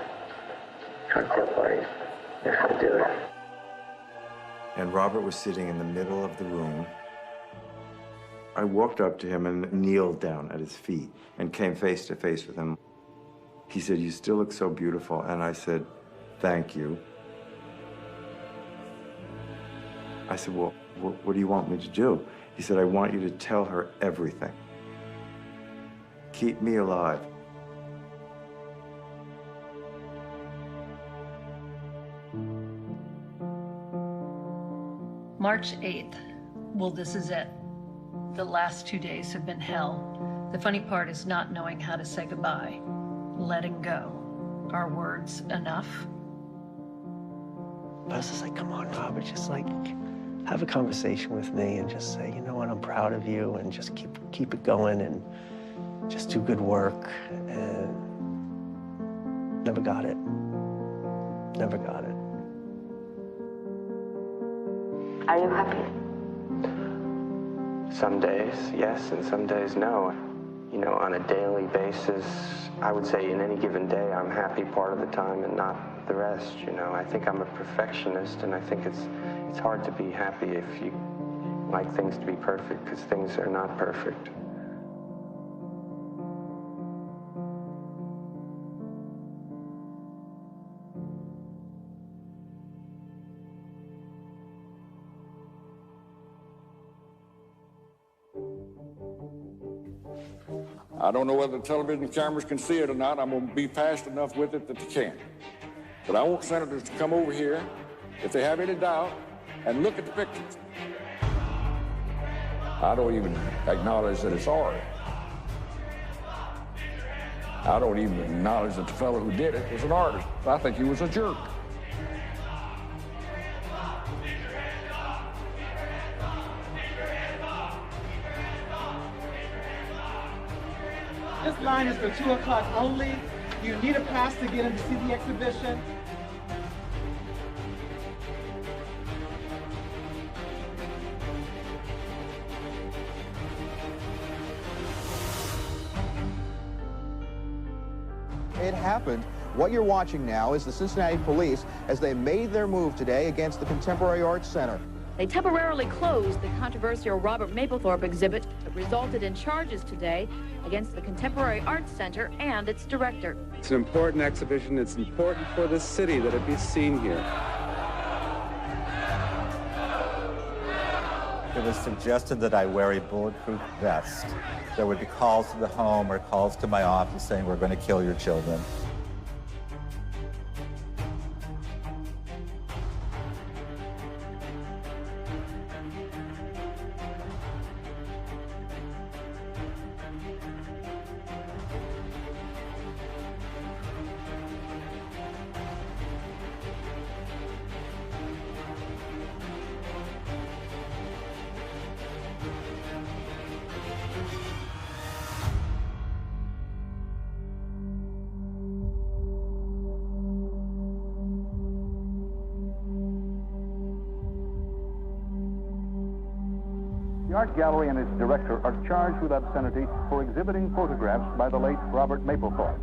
cocktail party. I had to do it. And Robert was sitting in the middle of the room. I walked up to him and kneeled down at his feet and came face to face with him. He said, "You still look so beautiful." And I said, "Thank you." I said, "Well, what do you want me to do?" He said, "I want you to tell her everything. Keep me alive." March 8th. Well, this is it. The last 2 days have been hell. The funny part is not knowing how to say goodbye. Letting go. Are words enough? But I was just like, come on, Robert, just like have a conversation with me and just say, you know what, I'm proud of you, and just keep it going and just do good work. And never got it. Never got it. Are you happy? Some days, yes, and some days, no. You know, on a daily basis, I would say in any given day, I'm happy part of the time and not the rest, you know. I think I'm a perfectionist, and I think it's hard to be happy if you like things to be perfect, because things are not perfect. I don't know whether the television cameras can see it or not. I'm going to be fast enough with it that they can. But I want senators to come over here, if they have any doubt, and look at the pictures. I don't even acknowledge that it's art. I don't even acknowledge that the fellow who did it was an artist. I think he was a jerk. This line is for 2 o'clock only. You need a pass to get in to see the exhibition. It happened. What you're watching now is the Cincinnati police as they made their move today against the Contemporary Arts Center. They temporarily closed the controversial Robert Mappelthorpe exhibit that resulted in charges today against the Contemporary Arts Center and its director. It's an important exhibition. It's important for the city that it be seen here. It was suggested that I wear a bulletproof vest. There would be calls to the home or calls to my office saying, "We're going to kill your children." The art gallery and its director are charged with obscenity for exhibiting photographs by the late Robert Mappelthorpe.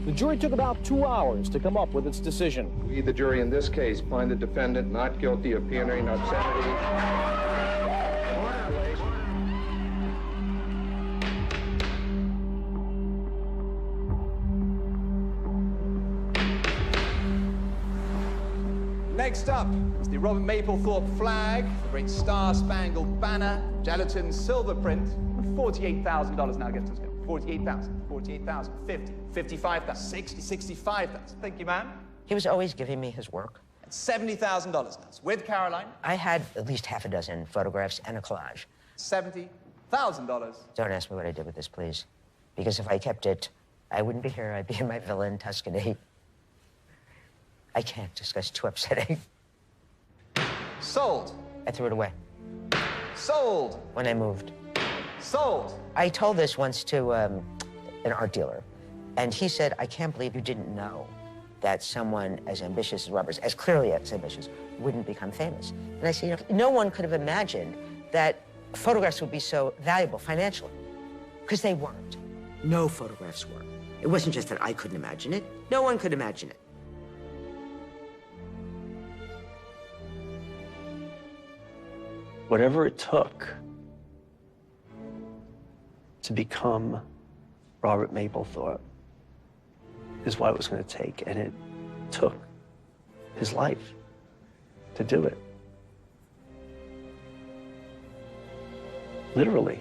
The jury took about 2 hours to come up with its decision. We, the jury in this case, find the defendant not guilty of peonering obscenity. Next up is the Robert Mappelthorpe flag, the great Star-Spangled Banner, gelatin silver print, $48,000 now gets us go. 48,000, 48,000, 50, 55,000, 60, 65,000. Thank you, ma'am. He was always giving me his work. $70,000. That's with Caroline. I had at least half a dozen photographs and a collage. $70,000. Don't ask me what I did with this, please. Because if I kept it, I wouldn't be here. I'd be in my villa in Tuscany. I can't. This guy's too upsetting. Sold. I threw it away. Sold. When I moved. Sold. I told this once to an art dealer, and he said, I can't believe you didn't know that someone as ambitious as Robert, as clearly as ambitious, wouldn't become famous. And I said, you know, no one could have imagined that photographs would be so valuable financially, because they weren't. No photographs were. It wasn't just that I couldn't imagine it. No one could imagine it. Whatever it took to become Robert Mappelthorpe is what it was going to take, and it took his life to do it. Literally.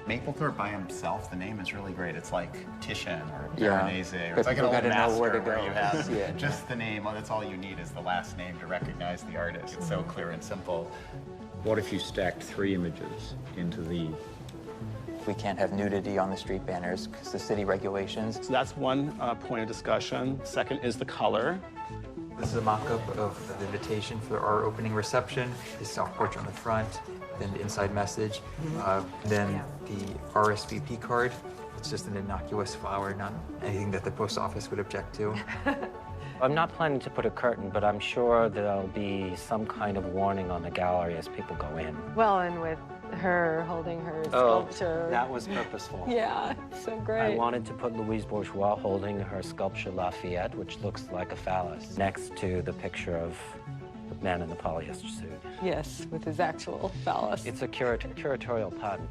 Mappelthorpe by himself, the name is really great. It's like Titian or Yeah. Veronese. Or But it's like an people old gotta know where master to where go you to have see it. just the name. Well, that's all you need is the last name to recognize the artist. It's so clear and simple. What if you stacked 3 images into the... We can't have nudity on the street banners because the city regulations. So that's one point of discussion. Second is the color. This is a mock-up of the invitation for our opening reception. The self-portrait on the front, then the inside message, then the RSVP card. It's just an innocuous flower, not anything that the post office would object to. I'm not planning to put a curtain, but I'm sure there'll be some kind of warning on the gallery as people go in. Well, and with her holding her sculpture. That was purposeful. Yeah, so great. I wanted to put Louise Bourgeois holding her sculpture Lafayette, which looks like a phallus, next to the picture of the man in the polyester suit. Yes, with his actual phallus. It's a curatorial pattern.